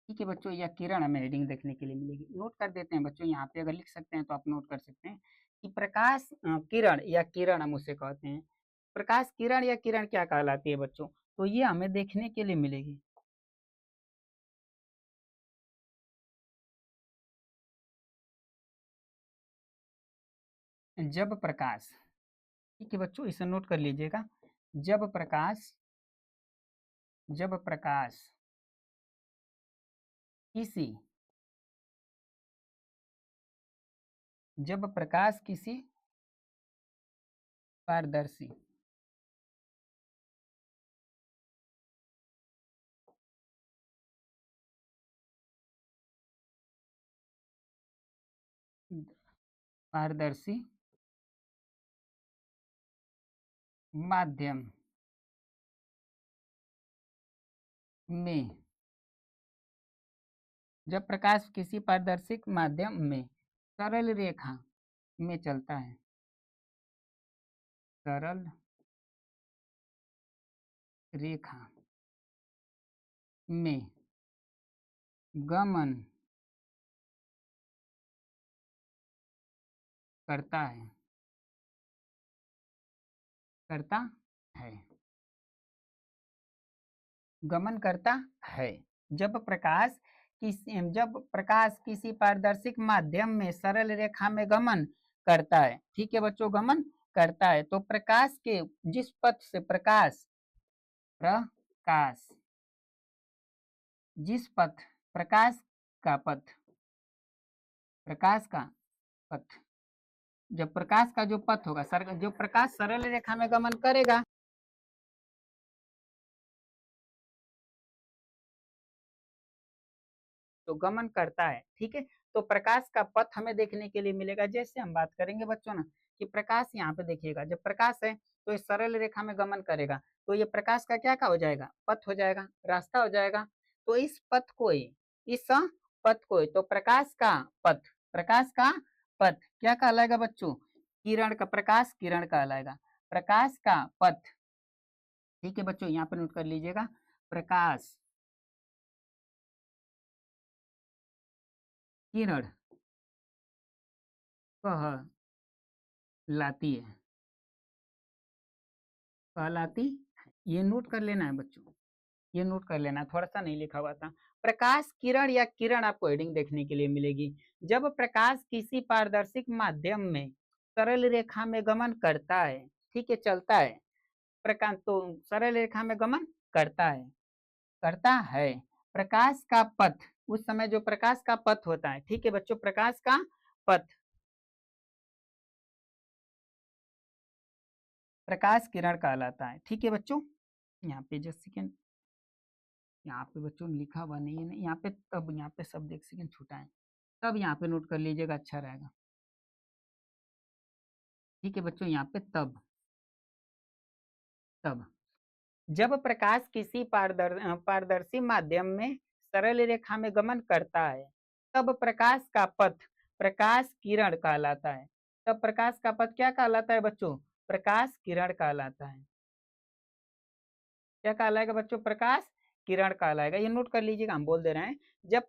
ठीक है बच्चों, या किरण हमें हेडिंग देखने के लिए मिलेगी। नोट कर देते हैं बच्चों, यहाँ पे अगर लिख सकते हैं तो आप नोट कर सकते हैं कि प्रकाश किरण या किरण हम उसे कहते हैं। प्रकाश किरण या किरण क्या कहलाती है बच्चों? तो ये हमें देखने के लिए मिलेगी। जब प्रकाश, ठीक है बच्चों, इसे नोट कर लीजिएगा। जब प्रकाश, जब प्रकाश किसी, जब प्रकाश किसी पारदर्शी, पारदर्शी माध्यम में, जब प्रकाश किसी पारदर्शी माध्यम में सरल रेखा में चलता है, सरल रेखा में गमन करता है, करता है, गमन करता है। जब प्रकाश जब प्रकाश किसी पारदर्शिक माध्यम में सरल रेखा में गमन करता है, ठीक है बच्चों, गमन करता है, तो प्रकाश के जिस पथ से प्रकाश जिस पथ प्रकाश का पथ प्रकाश का पथ जब प्रकाश का जो पथ होगा जो प्रकाश सरल रेखा में गमन करेगा, तो गमन करता है, ठीक है। तो प्रकाश का पथ हमें देखने के लिए मिलेगा, जैसे हम बात करेंगे बच्चों ना कि प्रकाश यहाँ पे देखिएगा, जब प्रकाश है तो इस सरल रेखा में गमन करेगा, तो ये प्रकाश का क्या हो जाएगा, पथ हो जाएगा, रास्ता हो जाएगा। तो इस पथ को ही इस पथ को ही तो प्रकाश का पथ क्या कहलाएगा बच्चों, किरण का, प्रकाश किरण कहलाएगा, प्रकाश का पथ, ठीक है बच्चों, यहाँ पे नोट कर लीजिएगा, प्रकाश किरण कहलाती है, कहलाती ये नोट कर लेना है बच्चों, ये नोट कर लेना, थोड़ा सा नहीं लिखा हुआ था। प्रकाश किरण या किरण आपको हेडिंग देखने के लिए मिलेगी। जब प्रकाश किसी पारदर्शिक माध्यम में सरल रेखा में गमन करता है, ठीक है, चलता है, प्रकाश तो सरल रेखा में गमन करता है, प्रकाश का पथ, उस समय जो प्रकाश का पथ होता है, ठीक है बच्चों, प्रकाश का पथ प्रकाश किरण कहलाता है, ठीक है बच्चों। यहाँ पे जस्ट सेकेंड, यहाँ पे बच्चों लिखा हुआ नहीं है ना, यहाँ पे तब, यहाँ पे शब्द एक सेकंड छूटा है, तब यहाँ पे नोट कर लीजिएगा, अच्छा रहेगा, ठीक है बच्चों, यहाँ पे तब जब प्रकाश किसी पारदर्शी माध्यम में सरल रेखा में गमन करता है, तब प्रकाश का पथ प्रकाश किरण कहलाता है, तब प्रकाश का पथ क्या कहलाता है बच्चों, प्रकाश किरण कहलाता है, क्या कहलाएगा बच्चों, प्रकाश किरण कहलाएगा, ये नोट कर लीजिएगा, हम बोल दे रहे हैं। जब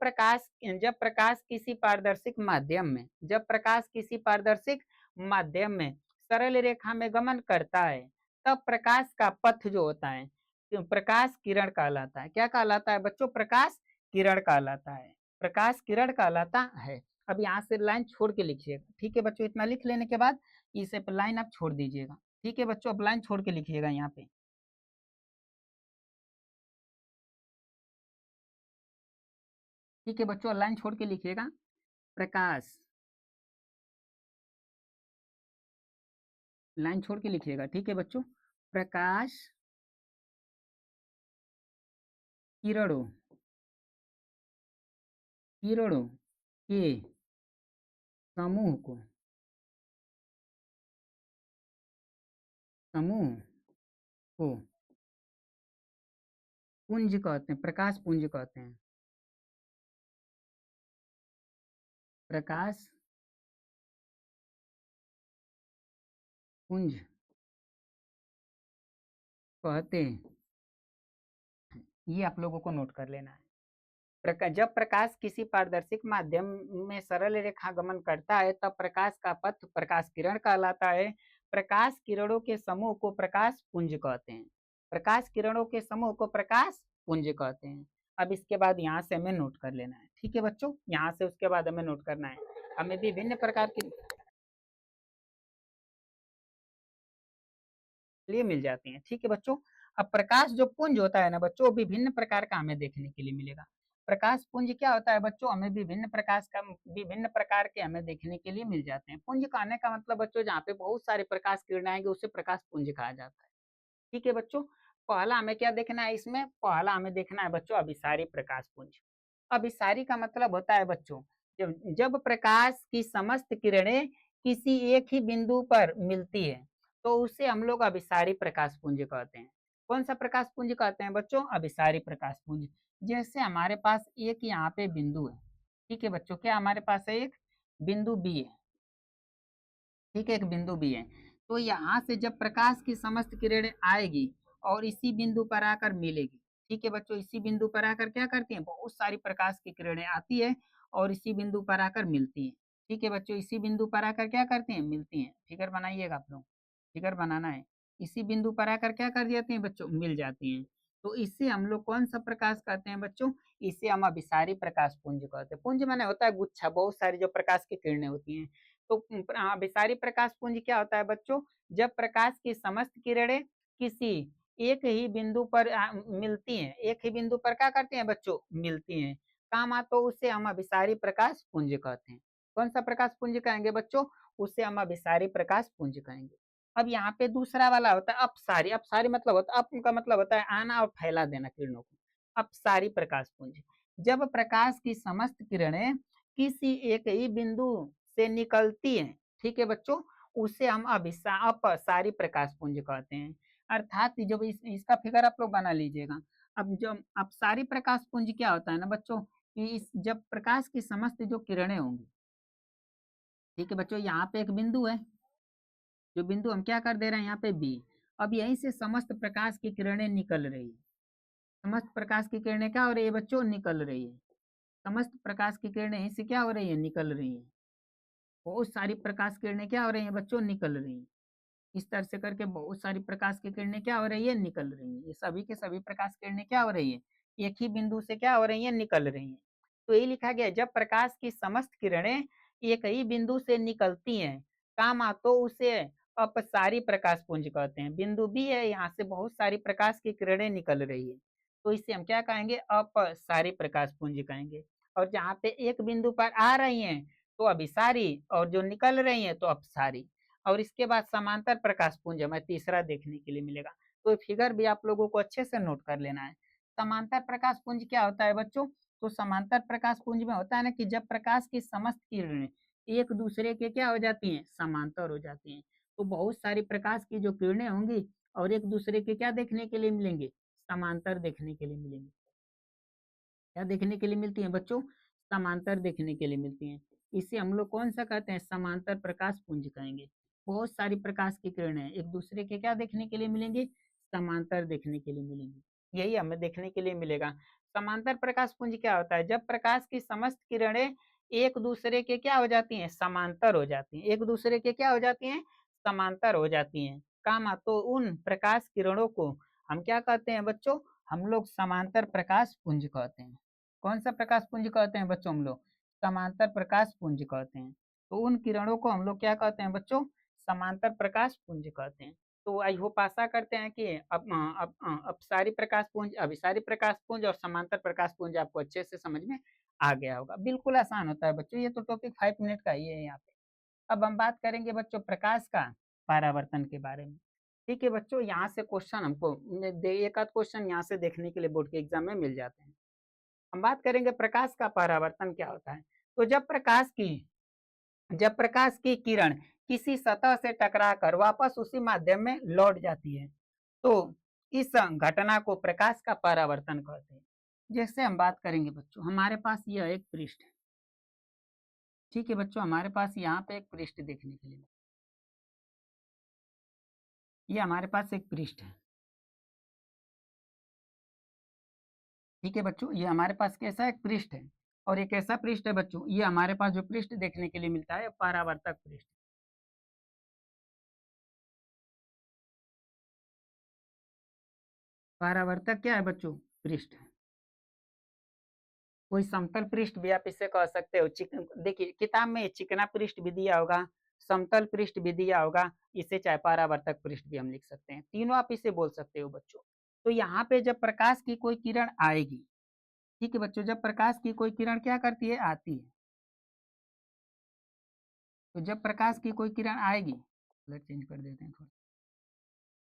प्रकाश किसी पारदर्शिक माध्यम में जब प्रकाश किसी पारदर्शिक माध्यम में सरल रेखा में गमन करता है, तब प्रकाश का पथ जो होता है तो प्रकाश किरण कहलाता है, क्या कहलाता है बच्चों, प्रकाश किरण कहलाता है, प्रकाश किरण कहलाता है। अब यहाँ से लाइन छोड़ के लिखिएगा, ठीक है बच्चों, इतना लिख लेने के बाद इसे लाइन आप छोड़ दीजिएगा, ठीक है बच्चों, अब लाइन छोड़ के लिखिएगा यहाँ पे, ठीक है बच्चों, लाइन छोड़ के लिखिएगा, प्रकाश, लाइन छोड़ के लिखिएगा, ठीक है बच्चों, प्रकाश किरणों किरणों के समूह को समूह को पुंज कहते हैं, प्रकाश पुंज कहते हैं, प्रकाश पुंज कहते हैं, ये आप लोगों को नोट कर लेना है। जब प्रकाश किसी पारदर्शिक माध्यम में सरल रेखा गमन करता है, तब प्रकाश का पथ प्रकाश किरण कहलाता है, प्रकाश किरणों के समूह को प्रकाश पुंज कहते हैं, प्रकाश किरणों के समूह को प्रकाश पुंज कहते हैं। अब इसके बाद यहाँ से हमें नोट कर लेना है, ठीक है बच्चों, यहाँ से उसके बाद हमें नोट करना है, हमें विभिन्न प्रकार की लिए मिल जाती हैं, ठीक है बच्चों। अब प्रकाश जो पुंज होता है ना बच्चों, विभिन्न प्रकार का हमें देखने के लिए मिलेगा। प्रकाश पुंज क्या होता है बच्चों, हमें विभिन्न प्रकार के हमें देखने के लिए मिल जाते हैं। पुंज कहने का मतलब बच्चों, जहाँ पे बहुत सारे प्रकाश किरण आएंगे उसे प्रकाश पुंज कहा जाता है, ठीक है बच्चों। पहला हमें क्या देखना है, इसमें पहला हमें देखना है बच्चों अभिसारी प्रकाश पुंज। अभिसारी का मतलब होता है बच्चों, जब जब प्रकाश की समस्त किरणें किसी एक ही बिंदु पर मिलती है, तो उसे हम लोग अभिसारी प्रकाश पुंज कहते हैं। कौन सा प्रकाश पुंज कहते हैं बच्चों, अभिसारी प्रकाश पुंज। जैसे हमारे पास एक यहाँ पे बिंदु है, ठीक है बच्चों, क्या हमारे पास है, एक बिंदु बी है, ठीक है, एक बिंदु भी है। तो यहाँ से जब प्रकाश की समस्त किरणें आएगी और इसी बिंदु पर आकर मिलेगी, ठीक है बच्चों, इसी बिंदु पर आकर क्या करती हैं, बहुत सारी प्रकाश की किरणें आती है और इसी बिंदु पर आकर मिलती है। ठीक है बच्चों, इसी बिंदु पर आकर क्या करती हैं, मिलती हैं। फिगर बनाइएगा आप लोग, फिगर बनाना है। इसी बिंदु पर आकर क्या कर जाती हैं बच्चों, मिल जाती हैं। तो इससे हम लोग कौन सा प्रकाश कहते हैं बच्चों, इसे हम अभिसारी प्रकाश पुंज कहते हैं। पुंज माने होता है गुच्छा, बहुत सारी जो प्रकाश की किरणें होती हैं। तो अभिसारी प्रकाश पुंज क्या होता है बच्चों, जब प्रकाश की समस्त किरणें किसी एक ही बिंदु पर मिलती हैं, एक ही बिंदु पर क्या करती हैं बच्चों, मिलती हैं, काम आ, तो उसे हम अभिसारी प्रकाश पुंज कहते हैं। कौन सा प्रकाश पुंज कहेंगे बच्चों, उसे हम अभिसारी प्रकाश पुंज कहेंगे। अब यहाँ पे दूसरा वाला होता है अपसारी। अपसारी मतलब होता है, अप का मतलब होता है आना और फैला देना किरणों को। अपसारी प्रकाश पुंज, जब प्रकाश की समस्त किरणें किसी एक ही बिंदु से निकलती हैं, ठीक है बच्चों, उसे हम अपसारी प्रकाश पुंज कहते हैं। अर्थात जब इसका फिगर आप लोग बना लीजिएगा। अब जब अपसारी प्रकाश पुंज क्या होता है ना बच्चों, कि इस जब प्रकाश की समस्त जो किरणें होंगी, ठीक है बच्चों, यहाँ पे एक बिंदु है, जो बिंदु हम क्या कर दे रहे हैं यहाँ पे बी। अब यहीं से समस्त प्रकाश की किरणें निकल रही है। समस्त प्रकाश की किरणें क्या हो रही है बच्चों, निकल रही है। समस्त प्रकाश की किरणें यहीं से क्या हो रही है, निकल रही है। बहुत सारी प्रकाश किरणें क्या हो रही है बच्चों, निकल रही है। इस तरह से करके बहुत सारी प्रकाश की किरणें क्या हो रही है, निकल रही है। ये सभी के सभी प्रकाश किरणें क्या हो रही है, एक ही बिंदु से क्या हो रही है, निकल रही है। तो ये लिखा गया, जब प्रकाश की समस्त किरणें एक ही बिंदु से निकलती हैं, काम आ, तो उसे अपसारी प्रकाश पुंज कहते हैं। बिंदु बी है, यहाँ से बहुत सारी प्रकाश की किरणें निकल रही है, तो इसे हम क्या कहेंगे, अपसारी प्रकाश पुंज कहेंगे। और जहाँ पे एक बिंदु पर आ रही हैं तो अभिसारी, और जो निकल रही हैं तो अपसारी। और इसके बाद समांतर प्रकाश पुंज हमें तीसरा देखने के लिए मिलेगा। तो फिगर भी आप लोगों को अच्छे से नोट कर लेना है। समांतर प्रकाश पुंज क्या होता है बच्चों, तो समांतर प्रकाश पुंज में होता है ना कि जब प्रकाश की समस्त किरणें एक दूसरे के क्या हो जाती हैं, समांतर हो जाती हैं। तो बहुत सारी प्रकाश की जो किरणें होंगी और एक दूसरे के क्या देखने के लिए मिलेंगे, समांतर देखने के लिए मिलेंगे। क्या देखने के लिए मिलती हैं बच्चों, समांतर देखने के लिए मिलती हैं। इसे हम लोग कौन सा कहते हैं, समांतर प्रकाश पुंज कहेंगे। बहुत सारी प्रकाश की किरणें एक दूसरे के क्या देखने के लिए मिलेंगे, समांतर देखने के लिए मिलेंगी। यही हमें देखने के लिए मिलेगा। समांतर प्रकाश पुंज क्या होता है, जब प्रकाश की समस्त किरणें एक दूसरे के क्या हो जाती हैं, समांतर हो जाती हैं। एक दूसरे के क्या हो जाती हैं, समांतर हो जाती हैं। काम, तो उन प्रकाश किरणों को हम क्या कहते हैं बच्चों, हम लोग समांतर प्रकाश पुंज कहते हैं। कौन सा प्रकाश पुंज कहते हैं बच्चों, हम लोग समांतर प्रकाश पुंज कहते हैं। तो उन किरणों को हम लोग क्या कहते हैं बच्चों, समांतर प्रकाश पुंज कहते हैं। तो आई होप आशा करते हैं कि अपसारी प्रकाश पुंज, अभिसारी प्रकाश पुंज और समांतर प्रकाश पुंज आपको अच्छे से समझ में आ गया होगा। बिल्कुल आसान होता है बच्चों, ये तो टॉपिक 5 मिनट का ही है यहाँ पे। अब हम बात करेंगे बच्चों प्रकाश का परावर्तन के बारे में। ठीक है बच्चों, यहाँ से क्वेश्चन हमको एक आध क्वेश्चन यहाँ से देखने के लिए बोर्ड के एग्जाम में मिल जाते हैं। हम बात करेंगे प्रकाश का परावर्तन क्या होता है। तो जब प्रकाश की किरण किसी सतह से टकराकर वापस उसी माध्यम में लौट जाती है, तो इस घटना को प्रकाश का परावर्तन कहते हैं। जैसे हम बात करेंगे बच्चों, हमारे पास यह एक पृष्ठ है। ठीक है बच्चों, हमारे पास यहाँ पे एक पृष्ठ देखने के लिए, ये हमारे पास एक पृष्ठ है। ठीक है बच्चों, ये हमारे पास कैसा एक पृष्ठ है, और एक ऐसा पृष्ठ है बच्चों, ये हमारे पास जो पृष्ठ देखने के लिए मिलता है परावर्तक पृष्ठ। परावर्तक क्या है बच्चों, पृष्ठ। कोई समतल पृष्ठ भी आप इसे कह सकते हो। देखिए किताब में चिकना पृष्ठ भी दिया होगा, समतल पृष्ठ भी दिया होगा, इसे चाहे परावर्तक पृष्ठ भी हम लिख सकते हैं। तीनों आप इसे बोल सकते हो बच्चों। तो यहाँ पे जब प्रकाश की कोई किरण आएगी, ठीक है बच्चों, जब प्रकाश की कोई किरण क्या करती है, आती है, तो जब प्रकाश की कोई किरण आएगी, कलर चेंज कर देते हैं थोड़ा।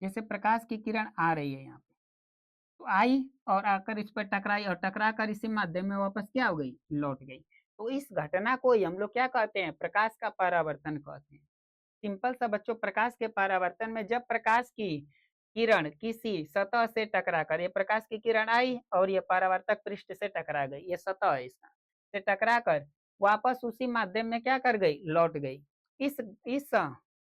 जैसे प्रकाश की किरण आ रही है यहाँ पे, तो आई और आकर इस पर टकराई, और टकरा कर इसी माध्यम में वापस क्या हो गई, लौट गई। तो इस घटना को ही हम लोग क्या कहते हैं, प्रकाश का परावर्तन कहते हैं। सिंपल सा बच्चों, प्रकाश के परावर्तन में जब प्रकाश की किरण किसी सतह से टकराकर, ये प्रकाश की किरण आई और ये परावर्तक पृष्ठ से टकरा गई, ये सतह है इसका, से टकराकर वापस उसी माध्यम में क्या कर गई, लौट गई। इस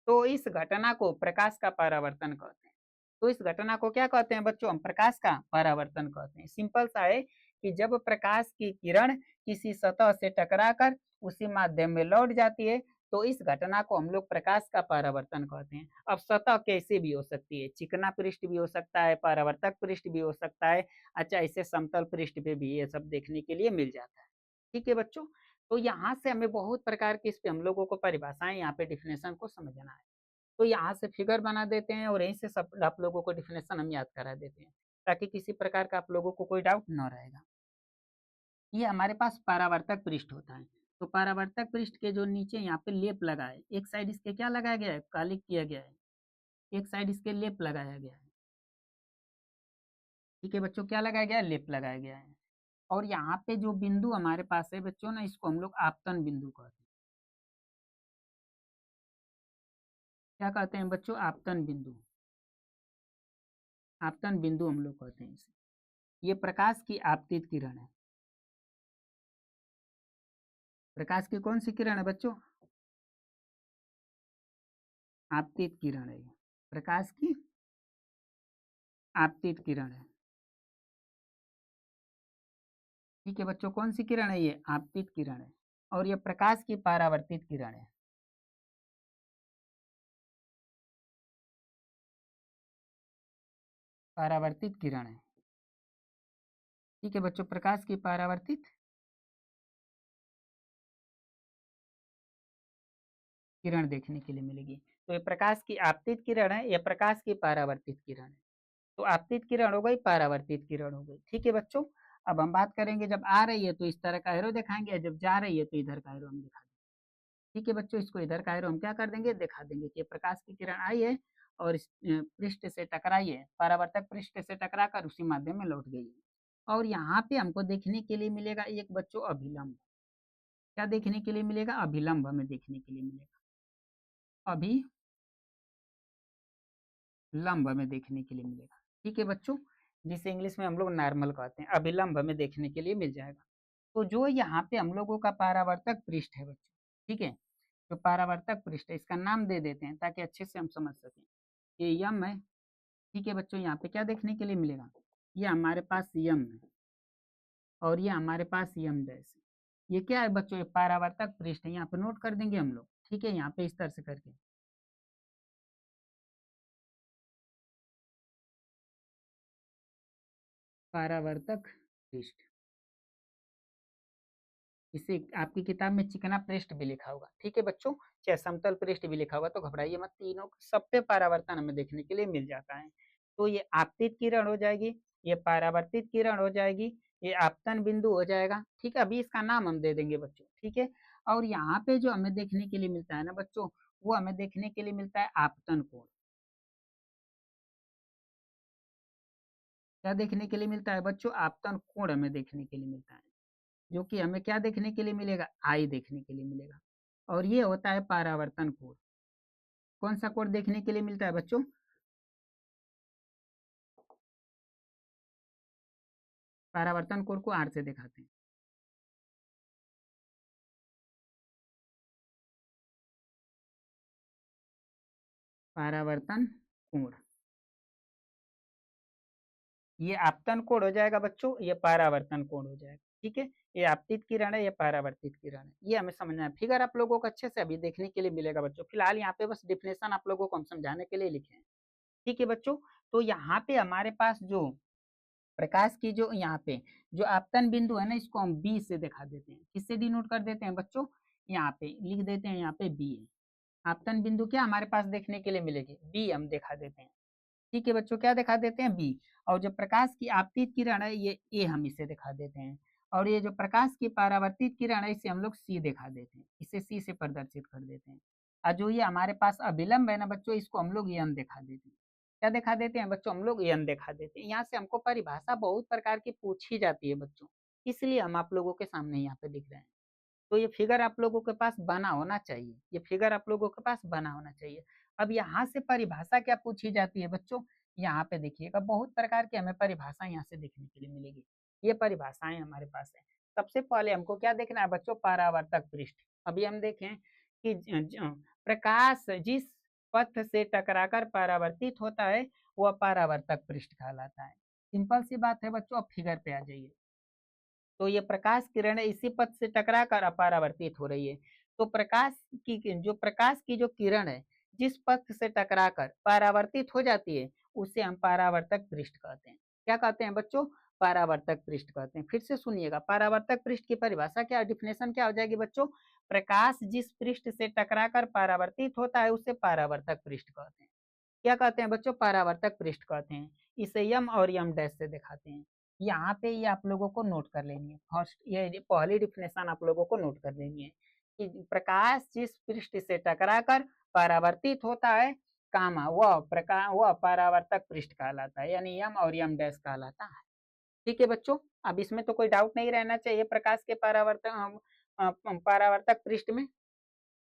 तो इस घटना को प्रकाश का परावर्तन कहते हैं। तो इस घटना को क्या कहते हैं बच्चों, हम प्रकाश का परावर्तन कहते हैं। सिंपल सा है कि जब प्रकाश की किरण किसी सतह से टकराकर उसी माध्यम में लौट जाती है। तो इस घटना को हम लोग प्रकाश का परावर्तन कहते हैं। अब सतह कैसे भी हो सकती है, चिकना पृष्ठ भी हो सकता है, परावर्तक पृष्ठ भी हो सकता है। अच्छा, इसे समतल पृष्ठ पे भी ये सब देखने के लिए मिल जाता है। ठीक है बच्चों, तो यहाँ से हमें बहुत प्रकार की इस पे हम लोगों को परिभाषाएं, यहाँ पे डिफिनेशन को समझना है। तो यहाँ से फिगर बना देते हैं और यहीं से सब आप लोगों को डिफिनेशन हम याद करा देते हैं, ताकि किसी प्रकार का आप लोगों को कोई डाउट न रहेगा। ये हमारे पास परावर्तक पृष्ठ होता है। तो परावर्तक पृष्ठ के जो नीचे यहाँ पे लेप लगा है, एक साइड इसके क्या लगाया गया है, कालिक किया गया है, एक साइड इसके लेप लगाया गया है। ठीक है बच्चों, क्या लगाया गया है, लेप लगाया गया है। और यहाँ पे जो बिंदु हमारे पास है बच्चों ना, इसको हम लोग आपतन बिंदु कहते हैं। क्या कहते हैं बच्चों, आपतन बिंदु। आपतन बिंदु हम लोग कहते हैं इसे। ये प्रकाश की आपतित किरण है। प्रकाश की कौन सी किरण है बच्चों, आपतित किरण है। प्रकाश की आपतित किरण है। ठीक है बच्चों, कौन सी किरण है, ये आपतित किरण है। और ये प्रकाश की परावर्तित किरण है। परावर्तित किरण है। ठीक है बच्चों, प्रकाश की परावर्तित किरण देखने के लिए मिलेगी। तो ये प्रकाश की आपतित किरण है, ये प्रकाश की परावर्तित किरण है। तो आपतित किरण हो गई, परावर्तित किरण हो गई। ठीक है बच्चों, अब हम बात करेंगे जब आ रही है तो इस तरह का एरो दिखाएंगे, जब जा रही है तो इधर का एरो हम दिखा देंगे। ठीक है बच्चों, इसको इधर का एरो हम क्या कर देंगे, दिखा देंगे कि प्रकाश की किरण आई है और इस पृष्ठ से टकराई है, परावर्तक पृष्ठ से टकरा कर उसी माध्यम में लौट गई है। और यहाँ पे हमको देखने के लिए मिलेगा एक बच्चों अभिलंब। क्या देखने के लिए मिलेगा, अभिलंब हमें देखने के लिए मिलेगा। अभिलंब हमें देखने के लिए मिलेगा। ठीक है बच्चों, जिसे इंग्लिश में हम लोग नॉर्मल कहते हैं, अभिलंब हमें देखने के लिए मिल जाएगा। तो जो यहाँ पे हम लोगों का परावर्तक पृष्ठ है बच्चों, ठीक है, जो परावर्तक पृष्ठ है इसका नाम दे देते हैं ताकि अच्छे से हम समझ सकें। ये यम है। ठीक है बच्चों, यहाँ पे क्या देखने के लिए मिलेगा, ये हमारे पास यम है और ये हमारे पास यम डैश है। ये क्या है बच्चों, ये परावर्तक पृष्ठ है, यहाँ पे नोट कर देंगे हम लोग। ठीक है, यहाँ पे इस तरह से करके परावर्तक पृष्ठ, इसे आपकी किताब में चिकना पृष्ठ भी लिखा होगा। ठीक है बच्चों, चाहे समतल पृष्ठ भी लिखा होगा, तो घबराइए मत, तीनों सब पे परावर्तन हमें देखने के लिए मिल जाता है। तो ये आपतित किरण हो जाएगी, ये परावर्तित किरण हो जाएगी, ये आपतन बिंदु हो जाएगा। ठीक है, अभी इसका नाम हम दे देंगे बच्चों। ठीक है, और यहाँ पे जो हमें देखने के लिए मिलता है ना बच्चों, वो हमें देखने के लिए मिलता है आपतन कोण। क्या देखने के लिए मिलता है बच्चों, आपतन कोण हमें देखने के लिए मिलता है, जो कि हमें क्या देखने के लिए मिलेगा, आई देखने के लिए मिलेगा। और ये होता है परावर्तन कोण। कौन सा कोण देखने के लिए मिलता है बच्चों, परावर्तन कोण को आर से दिखाते हैं। परावर्तन कोण, ये आपतन कोण हो जाएगा बच्चों, ये परावर्तन कोण हो जाएगा। ठीक है, ये आपतित किरण है, ये परावर्तित किरण है, ये हमें समझना है। फिगर आप लोगों को अच्छे से अभी देखने के लिए मिलेगा बच्चों। फिलहाल यहाँ पे बस डिफिनेशन आप लोगों को हम समझाने के लिए लिखे हैं। ठीक है बच्चों, तो यहाँ पे हमारे पास जो प्रकाश की जो यहाँ पे जो आपतन बिंदु है ना, इसको हम बी से दिखा देते हैं। किससे डिनोट कर देते हैं बच्चों, यहाँ पे लिख देते हैं, यहाँ पे बी है। आपतन बिंदु क्या हमारे पास देखने के लिए मिलेगी, बी हम दिखा देते हैं। ठीक है बच्चों, क्या दिखा देते हैं, बी। और जो प्रकाश की आपतित किरण है, ये ए हम इसे दिखा देते हैं। और ये जो प्रकाश की परावर्तित किरण है, इसे हम लोग सी दिखा देते हैं, इसे सी से प्रदर्शित कर देते हैं। और जो ये हमारे पास अभिलंब है ना बच्चों, इसको हम लोग एन दिखा देते हैं। क्या दिखा देते हैं बच्चों, हम लोग एन दिखा देते हैं। यहाँ से हमको परिभाषा बहुत प्रकार की पूछी जाती है बच्चों, इसलिए हम आप लोगों के सामने यहाँ पे दिख रहे हैं। तो ये फिगर आप लोगों के पास बना होना चाहिए, ये फिगर आप लोगों के पास बना होना चाहिए। अब यहाँ से परिभाषा क्या पूछी जाती है बच्चों, यहाँ पे देखिएगा बहुत प्रकार की हमें परिभाषा यहाँ से देखने के लिए मिलेगी। ये परिभाषाएं हमारे पास है। सबसे पहले हमको क्या देखना है बच्चों, परावर्तक पृष्ठ। अभी हम देखें कि प्रकाश जिस पथ से टकराकर परावर्तित होता है वह परावर्तक पृष्ठ कहलाता है। सिंपल सी बात है बच्चों, अब फिगर पे आ जाइए। तो ये प्रकाश किरण है, इसी पथ से टकरा कर अपरावर्तित हो रही है। तो प्रकाश की जो किरण है, जिस पथ से टकराकर परावर्तित हो जाती है, उसे हम परावर्तक पृष्ठ कहते हैं। क्या कहते हैं बच्चों? परावर्तक पृष्ठ कहते हैं। फिर से सुनिएगा, परावर्तक पृष्ठ की परिभाषा क्या, डिफिनेशन क्या हो जाएगी बच्चों? प्रकाश जिस पृष्ठ से टकराकर परावर्तित होता है, उसे परावर्तक पृष्ठ कहते हैं। क्या कहते हैं बच्चों? परावर्तक पृष्ठ कहते हैं। इसे यम और यम डैश से दिखाते हैं। यहाँ पे ये आप लोगों को नोट कर लेनी है। फर्स्ट ये पहली डिफिनेशन आप लोगों को नोट कर लेनी है कि प्रकाश जिस पृष्ठ से टकराकर परावर्तित होता है, कामा वह परावर्तक पृष्ठ कहलाता है, यानी यम और यम डैश कहलाता है। ठीक है बच्चों, अब इसमें तो कोई डाउट नहीं रहना चाहिए प्रकाश के परावर्तक पृष्ठ में।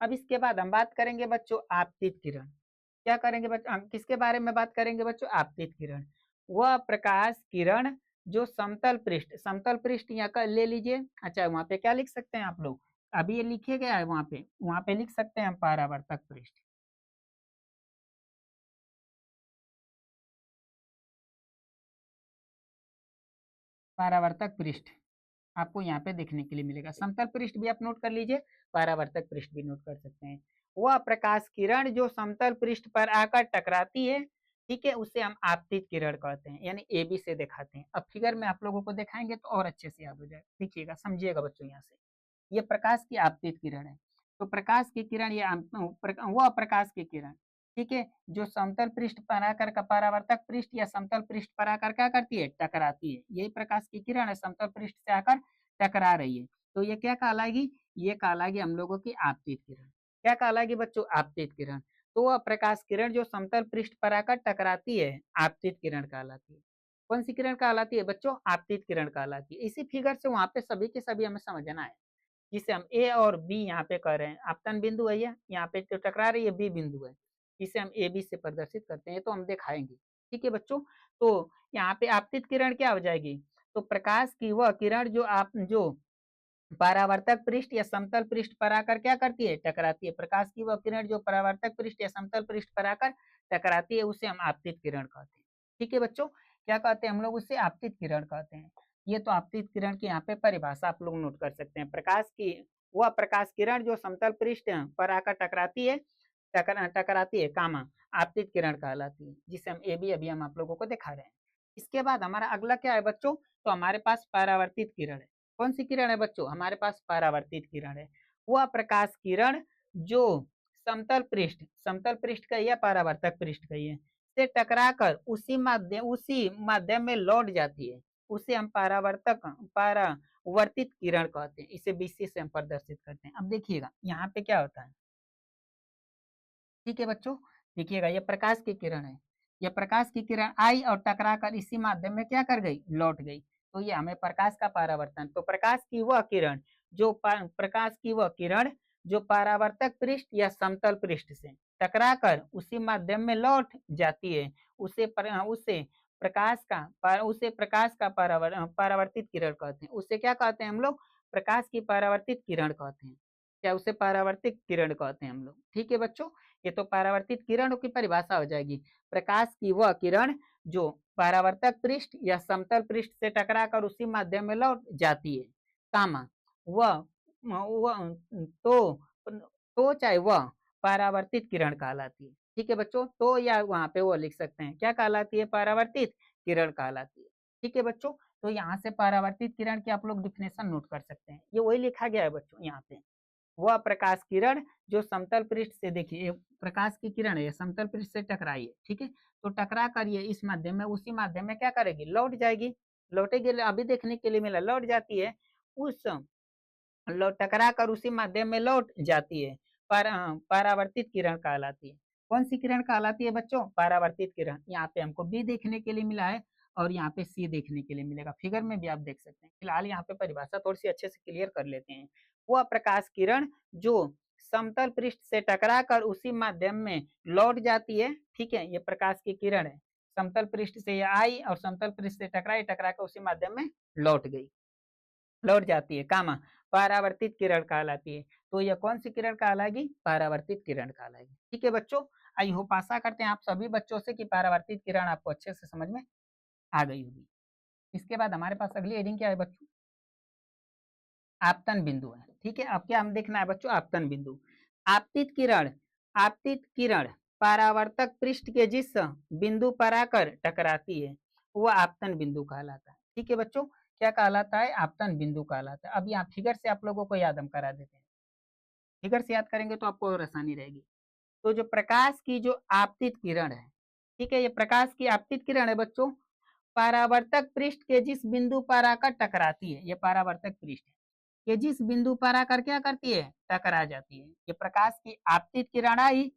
अब इसके बाद हम बात करेंगे बच्चों आपतित किरण। क्या करेंगे बच्चों? हम किसके बारे में बात करेंगे बच्चों? आपतित किरण। वह प्रकाश किरण जो समतल पृष्ठ यहाँ का ले लीजिए। अच्छा, वहां पे क्या लिख सकते हैं आप लोग? अभी ये लिखे गया है, वहां पे लिख सकते हैं हम परावर्तक पृष्ठ। परावर्तक पृष्ठ आपको यहाँ पे देखने के लिए मिलेगा। समतल पृष्ठ भी आप नोट कर लीजिए, परावर्तक पृष्ठ भी नोट कर सकते हैं। वह प्रकाश किरण जो समतल पृष्ठ पर आकर टकराती है, ठीक है, उसे हम आपतित किरण कहते हैं, यानी ए बी से दिखाते हैं। अब फिगर में आप लोगों को दिखाएंगे तो और अच्छे से याद हो जाएगा। देखिएगा, समझिएगा बच्चों, यहाँ से ये प्रकाश की आपतित किरण है। तो प्रकाश की किरण ये वह प्रकाश की किरण, ठीक है, जो समतल पृष्ठ पर आकर का परावर्तक पृष्ठ या समतल पृष्ठ पर आकर क्या करती है? टकराती है। यही प्रकाश की किरण है, समतल पृष्ठ से आकर टकरा रही है। तो ये क्या कहलाएगी? ये कहलाएगी हम लोगों की आपतित किरण। क्या कहलाएगी बच्चों? आपतित किरण। तो वह प्रकाश किरण जो समतल पृष्ठ पर आकर टकराती है, आपतित किरण कहलाती है। कौन सी किरण कहलाती है बच्चों? आपतित किरण कहलाती है। इसी फिगर से वहां पे सभी के सभी हमें समझना है, जिसे हम ए और बी यहाँ पे कर रहे हैं। आपतन बिंदु है, ये यहाँ पे जो टकरा रही है बी बिंदु है, इसे हम ए बी से प्रदर्शित करते हैं, तो हम दिखाएंगे। ठीक है बच्चों, तो यहाँ पे आपतित किरण क्या हो जाएगी? तो प्रकाश की वह किरण जो परावर्तक पृष्ठ या समतल पृष्ठ पर आकर क्या करती है? टकराती है। प्रकाश की वह किरण जो परावर्तक पृष्ठ या समतल पृष्ठ पर आकर टकराती है, उसे हम आपतित किरण कहते हैं। ठीक है बच्चों, क्या कहते हैं हम लोग? उसे आपतित किरण कहते हैं। ये तो आपतित किरण की यहाँ पे परिभाषा आप लोग नोट कर सकते हैं। प्रकाश की वह प्रकाश किरण जो समतल पृष्ठ पर आकर टकराती है, टकराती है, कामा आपतित किरण कहलाती है, जिसे हम ए बी अभी हम आप लोगों को दिखा रहे हैं। इसके बाद हमारा अगला क्या है बच्चों? तो हमारे पास परावर्तित किरण है। कौन सी किरण है बच्चों? हमारे पास परावर्तित किरण है। वह प्रकाश किरण जो समतल पृष्ठ का या परावर्तक पृष्ठ का ही है, से टकराकर उसी माध्यम में लौट जाती है, उसे हम परावर्तित किरण कहते हैं। इसे बीसी से हम प्रदर्शित करते हैं। अब देखिएगा यहाँ पे क्या होता है। ठीक है बच्चों, देखिएगा, ये प्रकाश की किरण है। ये प्रकाश की किरण आई और टकरा कर इसी माध्यम में क्या कर गई? लौट गई। तो ये हमें प्रकाश का परावर्तन। तो प्रकाश की वह किरण जो परावर्तक पृष्ठ या समतल पृष्ठ से टकराकर उसी माध्यम में लौट जाती है, उसे प्रकाश का परावर्तित किरण कहते हैं। उसे क्या कहते हैं हम लोग? प्रकाश की परावर्तित किरण कहते हैं। क्या? उसे परावर्तित किरण कहते हैं हम लोग। ठीक है बच्चों, ये तो परावर्तित किरण की परिभाषा हो जाएगी। प्रकाश की वह किरण जो परावर्तक पृष्ठ या समतल पृष्ठ से टकराकर उसी माध्यम में लौट जाती है, कामा वह वह तो चाहे वह परावर्तित किरण कहलाती है। ठीक है बच्चों, तो या वहां पे वो लिख सकते हैं, क्या कहलाती है? परावर्तित किरण कहलाती है। ठीक है बच्चों, तो यहाँ से परावर्तित किरण की आप लोग डिफिनेशन नोट कर सकते हैं। ये वही लिखा गया है बच्चों यहाँ पे। वह प्रकाश किरण जो समतल पृष्ठ से, देखिए प्रकाश की किरण है, समतल पृष्ठ से टकराई है, ठीक है, तो टकरा कर ये इस माध्यम में उसी माध्यम में क्या करेगी? लौट जाएगी। लौटेगी, अभी देखने के लिए मिला, लौट जाती है। उस टकरा कर उसी माध्यम में लौट जाती है, परावर्तित किरण कहलाती है। कौन सी किरण कहलाती है बच्चों? परावर्तित किरण। यहाँ पे हमको बी देखने के लिए मिला है और यहाँ पे सी देखने के लिए मिलेगा। फिगर में भी आप देख सकते हैं। फिलहाल यहाँ पे परिभाषा थोड़ी सी अच्छे से क्लियर कर लेते हैं। वह प्रकाश किरण जो समतल पृष्ठ से टकरा कर उसी माध्यम में लौट जाती है, ठीक है, ये प्रकाश की किरण है। समतल पृष्ठ से ये आई और समतल पृष्ठ से टकराई, टकरा कर उसी माध्यम में लौट गई, लौट जाती है, कामा परावर्तित किरण कहलाती है। तो यह कौन सी किरण कहलाएगी? परावर्तित किरण कहलाएगी। ठीक है बच्चों, आई होप आशा करते हैं आप सभी बच्चों से कि परावर्तित किरण आपको अच्छे से समझ में आ गई होगी। इसके बाद हमारे पास अगली हेडिंग क्या है बच्चों? आपतन बिंदु है। ठीक है, अब क्या हम देखना है बच्चों, आपतन बिंदु। आपतित किरण, आपतित किरण परावर्तक पृष्ठ के जिस बिंदु पर आकर टकराती है वो आपतन बिंदु कहलाता है। ठीक है बच्चों, क्या कहलाता है, आपतन बिंदु कहलाता है। अब यहाँ फिगर से आप लोगों को याद हम करा देते हैं, फिगर से याद करेंगे तो आपको और आसानी रहेगी। तो जो प्रकाश की जो आपतित किरण है, ठीक है, ये प्रकाश की आपतित किरण है बच्चों, परावर्तक पृष्ठ के जिस बिंदु पर आकर टकराती है, ये परावर्तक पृष्ठ है, ये जिस बिंदु पर आकर क्या करती है, टकरा जाती है। ये प्रकाश की आपतित किरण आई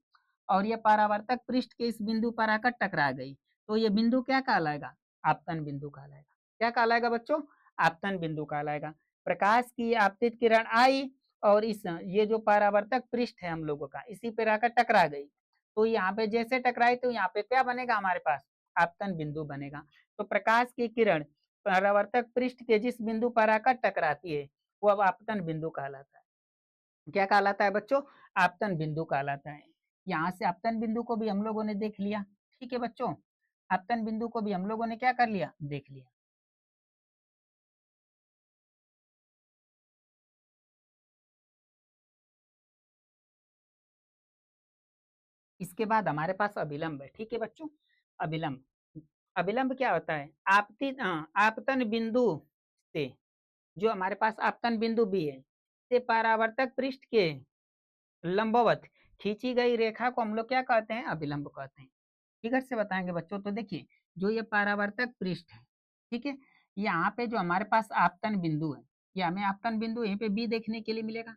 और ये परावर्तक पृष्ठ के इस बिंदु पर आकर टकरा गई, तो ये बिंदु क्या कहलाएगा, आपतन बिंदु कहलाएगा। क्या कहलाएगा बच्चों, आपतन बिंदु कहलाएगा। प्रकाश की आपतित किरण आई और इस ये जो परावर्तक पृष्ठ है हम लोगों का, इसी पर आकर टकरा गई, तो यहाँ पे जैसे टकराई तो यहाँ पे क्या बनेगा हमारे पास, आपतन बिंदु बनेगा। तो प्रकाश की किरण परावर्तक पृष्ठ के जिस बिंदु पर आकर टकराती है वो अब आपतन बिंदु कहलाता है। क्या कहलाता है बच्चों, आपतन बिंदु कहलाता है। यहाँ से आपतन बिंदु को भी हम लोगों ने देख लिया। ठीक है बच्चों, आपतन बिंदु को भी हम लोगों ने क्या कर लिया, देख लिया। इसके बाद हमारे पास अभिलंब है। ठीक है बच्चों, अभिलंब, अभिलंब क्या होता है, आपतन बिंदु से, जो हमारे पास आपतन बिंदु भी है, से परावर्तक पृष्ठ के लंबवत खींची गई रेखा को हम लोग क्या कहते हैं, अभिलंब कहते हैं। फिगर से बताएंगे बच्चों, तो देखिए जो ये परावर्तक पृष्ठ है, ठीक है, यहाँ पे जो हमारे पास आपतन बिंदु है, ये हमें आपतन बिंदु यहीं पे बी देखने के लिए मिलेगा।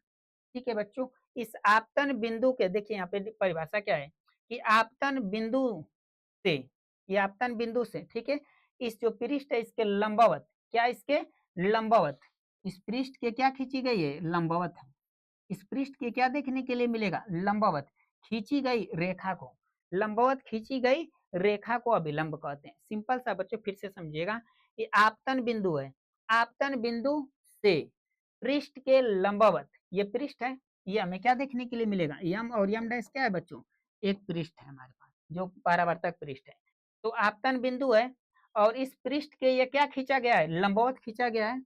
ठीक है बच्चों, इस आपतन बिंदु के देखिए यहाँ पे परिभाषा क्या है कि आपतन बिंदु से, ये आपतन बिंदु से, ठीक है, इस जो पृष्ठ है इसके लंबवत, क्या इसके लंबवत, इस पृष्ठ के क्या खींची गई है, लंबवत है। इस पृष्ठ के क्या देखने के लिए मिलेगा, लंबवत खींची गई रेखा को, लंबवत खींची गई रेखा को अभिलंब कहते हैं। सिंपल सा बच्चों फिर से समझिएगा, ये आपतन बिंदु है, आपतन बिंदु से पृष्ठ के लंबवत, ये पृष्ठ है, ये हमें क्या देखने के लिए मिलेगा, यम और यम डैश क्या है बच्चों, एक पृष्ठ है हमारे पास जो परावर्तक पृष्ठ है। तो आपतन बिंदु है और इस पृष्ठ के ये क्या खींचा गया है, लंबवत खींचा गया है।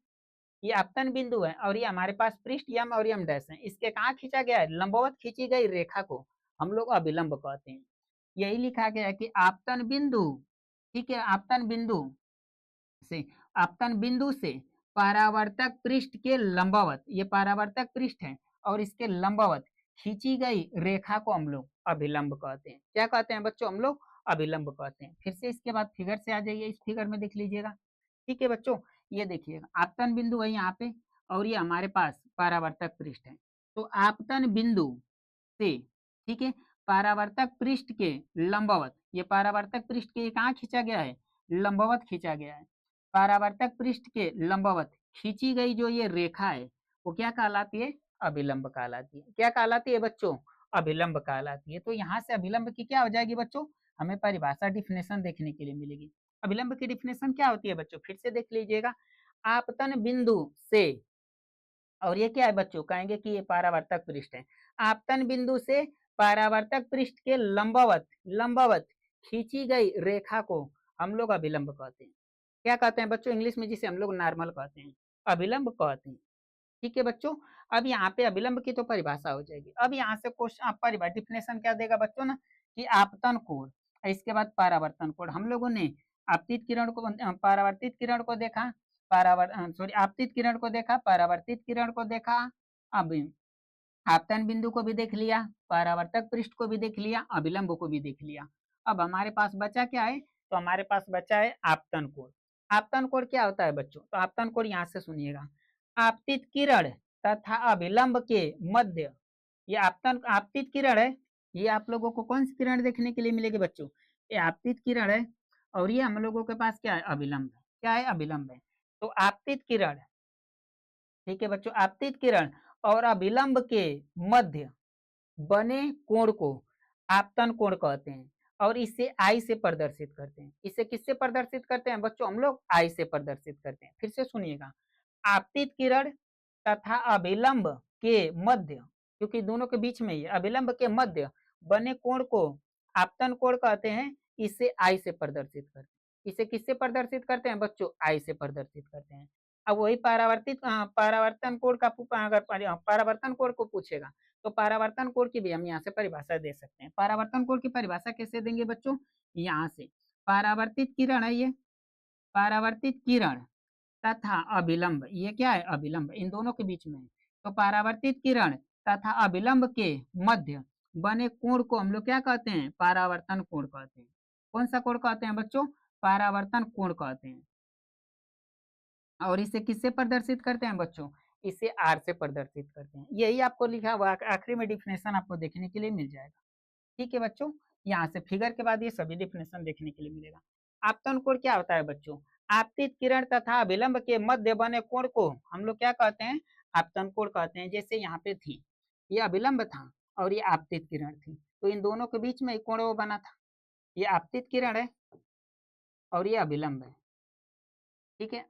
ये आपतन बिंदु है और ये हमारे पास पृष्ठ यम और यम डैश है, इसके कहाँ खींचा गया है, लंबवत खींची गई रेखा को हम लोग अभिलंब कहते हैं। यही लिखा गया है कि आपतन बिंदु, ठीक है, आपतन बिंदु से, आपतन बिंदु से परावर्तक पृष्ठ के लंबवत, ये परावर्तक पृष्ठ है और इसके लंबवत खींची गई रेखा को हम लोग अभिलंब कहते हैं। क्या कहते हैं बच्चों, हम लोग अभिलंब कहते हैं। फिर से इसके बाद फिगर से आ जाइए, इस फिगर में देख लीजिएगा। ठीक है बच्चों, ये देखिएगा आपतन बिंदु है यहाँ पे और ये हमारे पास परावर्तक पृष्ठ है। तो आपतन बिंदु से, ठीक है, परावर्तक पृष्ठ के लंबवत, ये परावर्तक पृष्ठ के कहाँ खींचा गया है, लंबवत खींचा गया है। परावर्तक पृष्ठ के लंबवत खींची गई जो ये रेखा है वो क्या कहलाती है, अभिलंब कहलाती है। क्या कहलाती है बच्चों, अभिलंब कहलाती है। तो यहाँ से अभिलंब की क्या हो जाएगी बच्चों, हमें परिभाषा डिफिनेशन देखने के लिए मिलेगी। अभिलंब की डिफिनेशन क्या होती है बच्चों, फिर से देख लीजिएगा। आपतन बिंदु से, और ये क्या है बच्चों, कहेंगे कि ये परावर्तक पृष्ठ है। आपतन बिंदु से परावर्तक पृष्ठ के लंबवत, लंबवत खींची गई रेखा को हम लोग अभिलंब कहते हैं। क्या कहते हैं बच्चों, इंग्लिश में जिसे हम लोग नॉर्मल कहते हैं, अभिलंब कहते हैं। ठीक है बच्चों, अब यहाँ पे अभिलंब की तो परिभाषा हो जाएगी। अब यहाँ से क्वेश्चन परिभाषा डिफिनेशन क्या देगा बच्चों ना, कि आपतन कोण, इसके बाद परावर्तन कोण। हम लोगों ने आपतित किरण को, परावर्तित किरण को देखा, सॉरी आपतित किरण को देखा, परावर्तित किरण को देखा, अब आपतन बिंदु को भी देख लिया, परावर्तक पृष्ठ को भी देख लिया, अभिलंब को भी देख लिया। अब हमारे पास बचा क्या है, तो हमारे पास बचा है आपतन कोण। आपतन कोण क्या होता है बच्चों, तो आपतन कोण यहाँ से सुनिएगा, आपतित किरण तथा अभिलंब के मध्य, ये आपतन आपतित किरण है, ये आप लोगों को कौन सी किरण देखने के लिए मिलेगी बच्चों, ये आपतित किरण है और ये हम लोगों के पास क्या है, अभिलंब है। क्या है, अभिलंब है। तो आपतित किरण, ठीक है बच्चों, आपतित किरण और अभिलंब के मध्य बने कोण को आपतन कोण कहते हैं और इसे आई से प्रदर्शित करते हैं। इसे किससे प्रदर्शित करते हैं बच्चों, हम लोग आई से प्रदर्शित करते हैं। फिर से सुनिएगा, आपतित किरण तथा अभिलंब के मध्य, क्योंकि दोनों के बीच में ही अभिलंब के मध्य बने कोण को आपतन कोण कहते हैं, इसे आई से प्रदर्शित करते हैं। इसे किससे प्रदर्शित करते हैं बच्चों, आई से प्रदर्शित करते हैं। अब वही परावर्तन कोण का अगर परावर्तन कोण को पूछेगा तो परावर्तन कोण की भी हम यहाँ से परिभाषा दे सकते हैं। परावर्तन कोण की परिभाषा कैसे देंगे बच्चों? यहाँ से परावर्तित किरण है ये, परावर्तित किरण तथा अभिलंब, ये क्या है? अभिलंब, इन दोनों के बीच में है। तो परावर्तित किरण तथा अभिलंब के मध्य बने कोण को हम लोग क्या कहते हैं? परावर्तन कोण कहते हैं। कौन सा कोण कहते हैं बच्चों? परावर्तन कोण कहते हैं। और इसे किससे प्रदर्शित करते हैं बच्चों? इसे आर से प्रदर्शित करते हैं। यही आपको लिखा हुआ आखिरी में डिफिनेशन आपको देखने के लिए मिल जाएगा। ठीक है बच्चों, यहाँ से फिगर के बाद ये सभी डिफिनेशन देखने के लिए मिलेगा। आपतन कोण क्या होता है बच्चों? आपतित किरण तथा अभिलंब के मध्य बने कोण को हम लोग क्या कहते हैं? आपतन कोण कहते हैं। जैसे यहाँ पे थी, ये अभिलंब था और ये आपतित किरण थी, तो इन दोनों के बीच में कोण वो बना था। ये आपतित किरण है और ये अभिलंब है। ठीक है,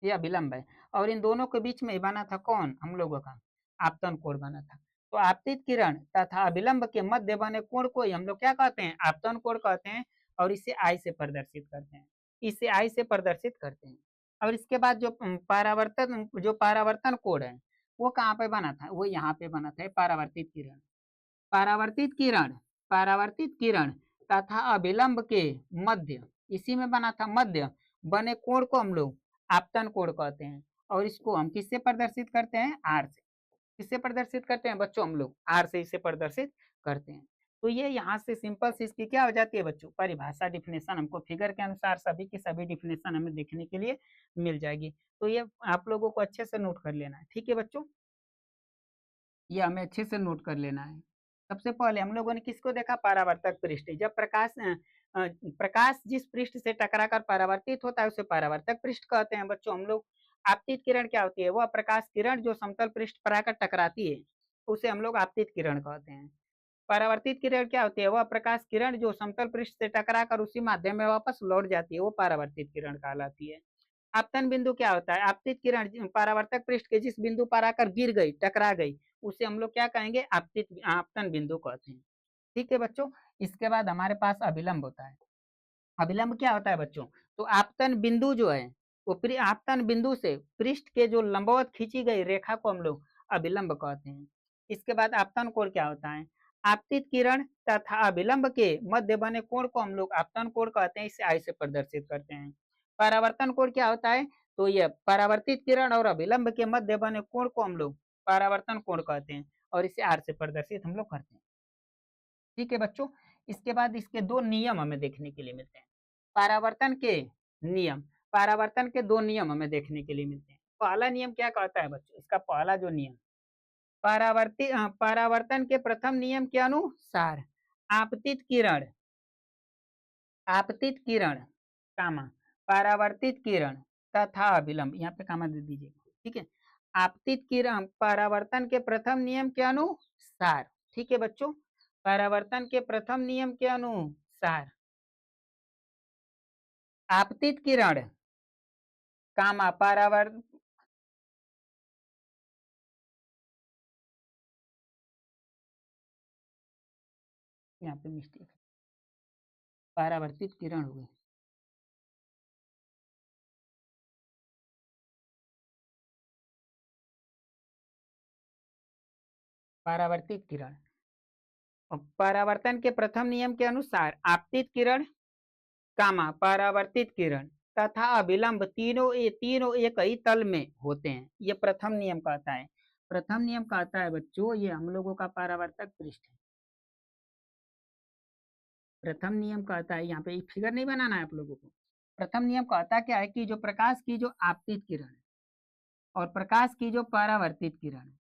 ये अभिलंब है और इन दोनों के बीच में बना था कौन? हम लोगों का आपतन कोण बना था। तो आपतित किरण तथा अभिलंब के मध्य बने कोण को हम लोग क्या कहते हैं? आपतन कोण कहते हैं और इसे आई से प्रदर्शित करते हैं। इसे आई से प्रदर्शित करते हैं। और इसके बाद जो परावर्तन कोण है वो कहाँ पे बना था? वो यहाँ पे बना था, परावर्तित किरण। परावर्तित किरण, परावर्तित किरण तथा अभिलंब के मध्य, इसी में बना था मध्य बने कोण को हम लोग आपतन कोण कहते हैं। और इसको हम किससे प्रदर्शित करते हैं? आर से। किससे प्रदर्शित करते हैं बच्चों? हम लोग आर से इसे प्रदर्शित करते हैं। तो ये यहाँ से सिंपल सी इसकी क्या हो जाती है बच्चों? परिभाषा, डिफिनेशन हमको फिगर के अनुसार सभी की सभी डिफिनेशन हमें देखने के लिए मिल जाएगी। तो ये आप लोगों को अच्छे से नोट कर लेना है। ठीक है बच्चों, ये हमें अच्छे से नोट कर लेना है। सबसे पहले हम लोगों ने किसको देखा? परावर्तक पृष्ठ। जब प्रकाश जिस पृष्ठ से टकराकर परावर्तित होता है उसे परावर्तक पृष्ठ कहते हैं बच्चों हम लोग। आपतित किरण क्या होती है? वह प्रकाश किरण जो समतल पृष्ठ पर आकर टकराती है उसे हम लोग आपतित किरण कहते हैं। परावर्तित किरण क्या होती है? वह प्रकाश किरण जो समतल पृष्ठ से टकराकर उसी माध्यम में वापस लौट जाती है, वो परावर्तित किरण कहलाती है। आपतन बिंदु क्या होता है? आपतित किरण परावर्तक पृष्ठ के जिस बिंदु पर आकर गिर गई, टकरा गई, उसे हम लोग क्या कहेंगे? आपतन बिंदु कहते हैं। ठीक है बच्चों, इसके बाद हमारे पास अभिलंब होता है। अभिलंब क्या होता है बच्चों? तो आपतन बिंदु जो है वो आपतन बिंदु से पृष्ठ के जो लंबवत खींची गई रेखा को हम लोग अभिलंब कहते हैं। इसके बाद आपतन कोण क्या होता है? आपतित किरण तथा अभिलंब के मध्य बने कोण को हम लोग आपतन कोण कहते हैं। इसे आई से प्रदर्शित करते हैं। परावर्तन कोण क्या होता है? तो ये परावर्तित किरण और अभिलंब के मध्य बने कोण को हम लोग परावर्तन कोण कहते हैं और इसे आर से प्रदर्शित हम लोग करते हैं। ठीक है बच्चों, इसके बाद इसके दो नियम हमें देखने के लिए मिलते हैं। परावर्तन के नियम, परावर्तन के दो नियम हमें देखने के लिए मिलते हैं। पहला नियम क्या कहता है बच्चों? इसका पहला जो नियम, परावर्तन के प्रथम नियम के अनुसार आपतित किरण, आपतित किरण कामा परावर्तित किरण तथा अभिलंब, यहाँ पे कामा दे दीजिए। ठीक है, आपतित किरण परावर्तन के प्रथम नियम के अनुसार, ठीक है बच्चों, परावर्तन के प्रथम नियम के अनुसार आपतित किरण कामा परावर्त यहाँ पे मिस्टेक, परावर्तित किरण हुए, परावर्तित किरण, परावर्तन के प्रथम नियम के अनुसार आपतित किरण कामा परावर्तित किरण तथा अभिलंब तीनों एक ही तल में होते हैं। ये प्रथम नियम कहता है। प्रथम नियम कहता है बच्चों, ये हम लोगों का परावर्तक पृष्ठ है। प्रथम नियम कहता है, यहाँ पे फिगर नहीं बनाना है आप लोगों को। प्रथम नियम कहता क्या है कि जो प्रकाश की जो आपतित किरण है और प्रकाश की जो परावर्तित किरण है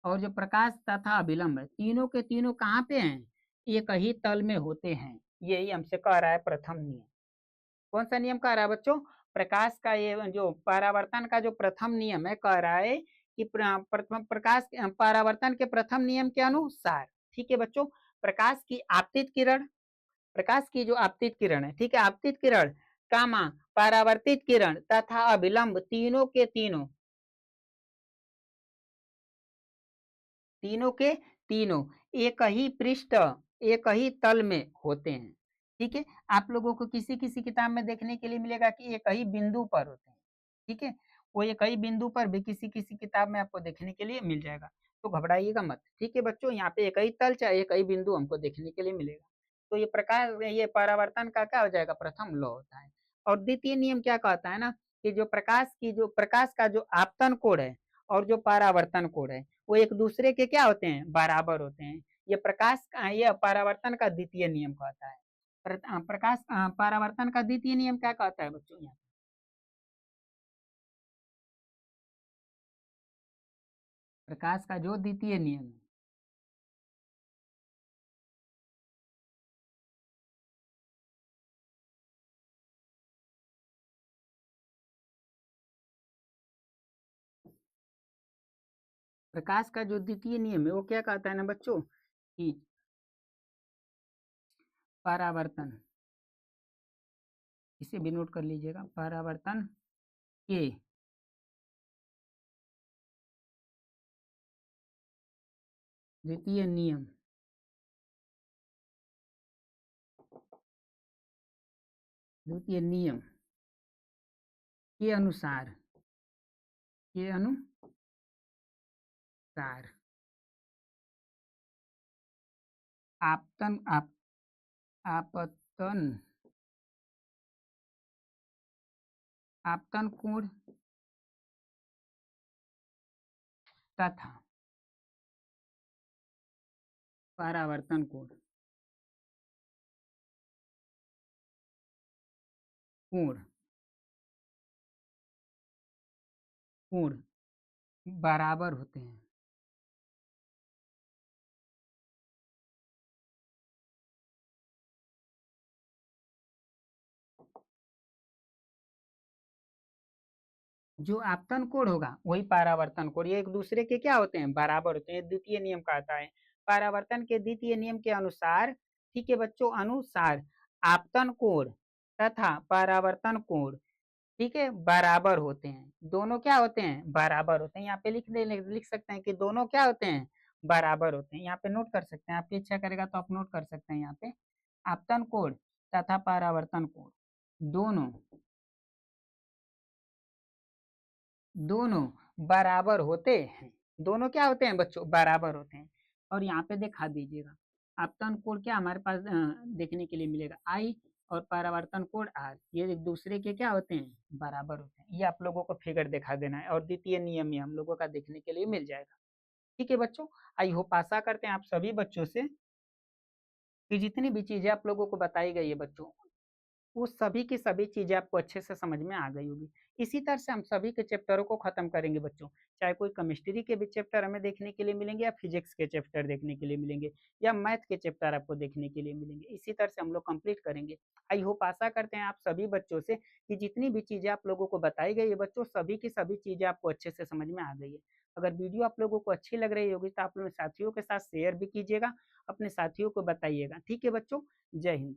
और जो प्रकाश तथा अभिलंब है, तीनों के तीनों कहाँ पे हैं? एक ही तल में होते हैं। यही हमसे कह रहा है प्रथम नियम। कौन सा नियम कह रहा है बच्चों? प्रकाश का ये जो परावर्तन का जो प्रथम नियम है, कह रहा है कि प्रकाश परावर्तन के प्रथम नियम के अनुसार, ठीक है बच्चों, प्रकाश की आपतित किरण, प्रकाश की जो आपतित किरण है, ठीक है, आपतित किरण कामा परावर्तित किरण तथा अभिलंब तीनों के तीनों, तीनों के तीनों एक ही पृष्ठ, एक ही तल में होते हैं। ठीक है, आप लोगों को किसी किसी किताब में देखने के लिए मिलेगा कि एक ही बिंदु पर होते हैं। ठीक है, वो एक ही बिंदु पर भी किसी किसी किताब में आपको देखने के लिए मिल जाएगा। तो घबराइएगा मत, ठीक है बच्चों, यहाँ पे एक ही तल चाहे एक ही बिंदु हमको देखने के लिए मिलेगा। तो ये प्रकाश, ये परावर्तन का क्या हो जाएगा, प्रथम लॉ होता है। और द्वितीय नियम क्या कहता है ना, कि जो प्रकाश का जो आपतन कोण है और जो परावर्तन कोण है, वो एक दूसरे के क्या होते हैं, बराबर होते हैं। ये परावर्तन का द्वितीय नियम कहता है। परावर्तन का द्वितीय नियम क्या कहता है बच्चों, यहाँ प्रकाश का जो द्वितीय नियम है, प्रकाश का जो द्वितीय नियम है वो क्या कहता है ना बच्चों, कि परावर्तन, इसे भी नोट कर लीजिएगा, परावर्तन के द्वितीय नियम द्वितीय नियम के अनुसार, के अनुसार आपतन आपतन आपतन कोण तथा परावर्तन कोण कोण कोण बराबर होते हैं। जो आपतन कोण होगा वही परावर्तन कोण, ये एक दूसरे के क्या होते हैं, बराबर होते हैं। द्वितीय नियम कहता है परावर्तन के द्वितीय नियम के अनुसार, ठीक है बच्चों, अनुसार आपतन कोण तथा परावर्तन कोण, ठीक है, बराबर होते हैं। दोनों क्या होते हैं, बराबर होते हैं। यहाँ पे लिख सकते हैं कि दोनों क्या होते हैं, बराबर होते हैं। यहाँ पे नोट कर सकते हैं, आपकी इच्छा करेगा तो आप नोट कर सकते हैं यहाँ पे, आपतन कोण तथा परावर्तन कोण दोनों दोनों बराबर होते हैं। दोनों क्या होते हैं बच्चों, बराबर होते हैं। और यहाँ पे दिखा दीजिएगा, आपतन कोण क्या हमारे पास देखने के लिए मिलेगा, आई, और परावर्तन कोण आर, ये एक दूसरे के क्या होते हैं, बराबर होते हैं। ये आप लोगों को फिगर दिखा देना है और द्वितीय नियम में हम लोगों का देखने के लिए मिल जाएगा। ठीक है बच्चों, आई होप आशा करते हैं आप सभी बच्चों से कि जितनी भी चीजें आप लोगों को बताई गई है बच्चों, वो सभी की सभी चीजें आपको अच्छे से समझ में आ गई होगी। इसी तरह से हम सभी के चैप्टरों को खत्म करेंगे बच्चों, चाहे कोई केमिस्ट्री के भी चैप्टर हमें देखने के लिए मिलेंगे, या फिजिक्स के चैप्टर देखने के लिए मिलेंगे, या मैथ के चैप्टर आपको देखने के लिए मिलेंगे। इसी तरह से हम लोग कंप्लीट करेंगे। आई होप आशा करते हैं आप सभी बच्चों से कि जितनी भी चीजें आप लोगों को बताई गई है बच्चों, सभी की सभी चीजें आपको अच्छे से समझ में आ गई है। अगर वीडियो आप लोगों को अच्छी लग रही होगी तो आप लोग साथियों के साथ शेयर भी कीजिएगा, अपने साथियों को बताइएगा। ठीक है बच्चों, जय हिंद।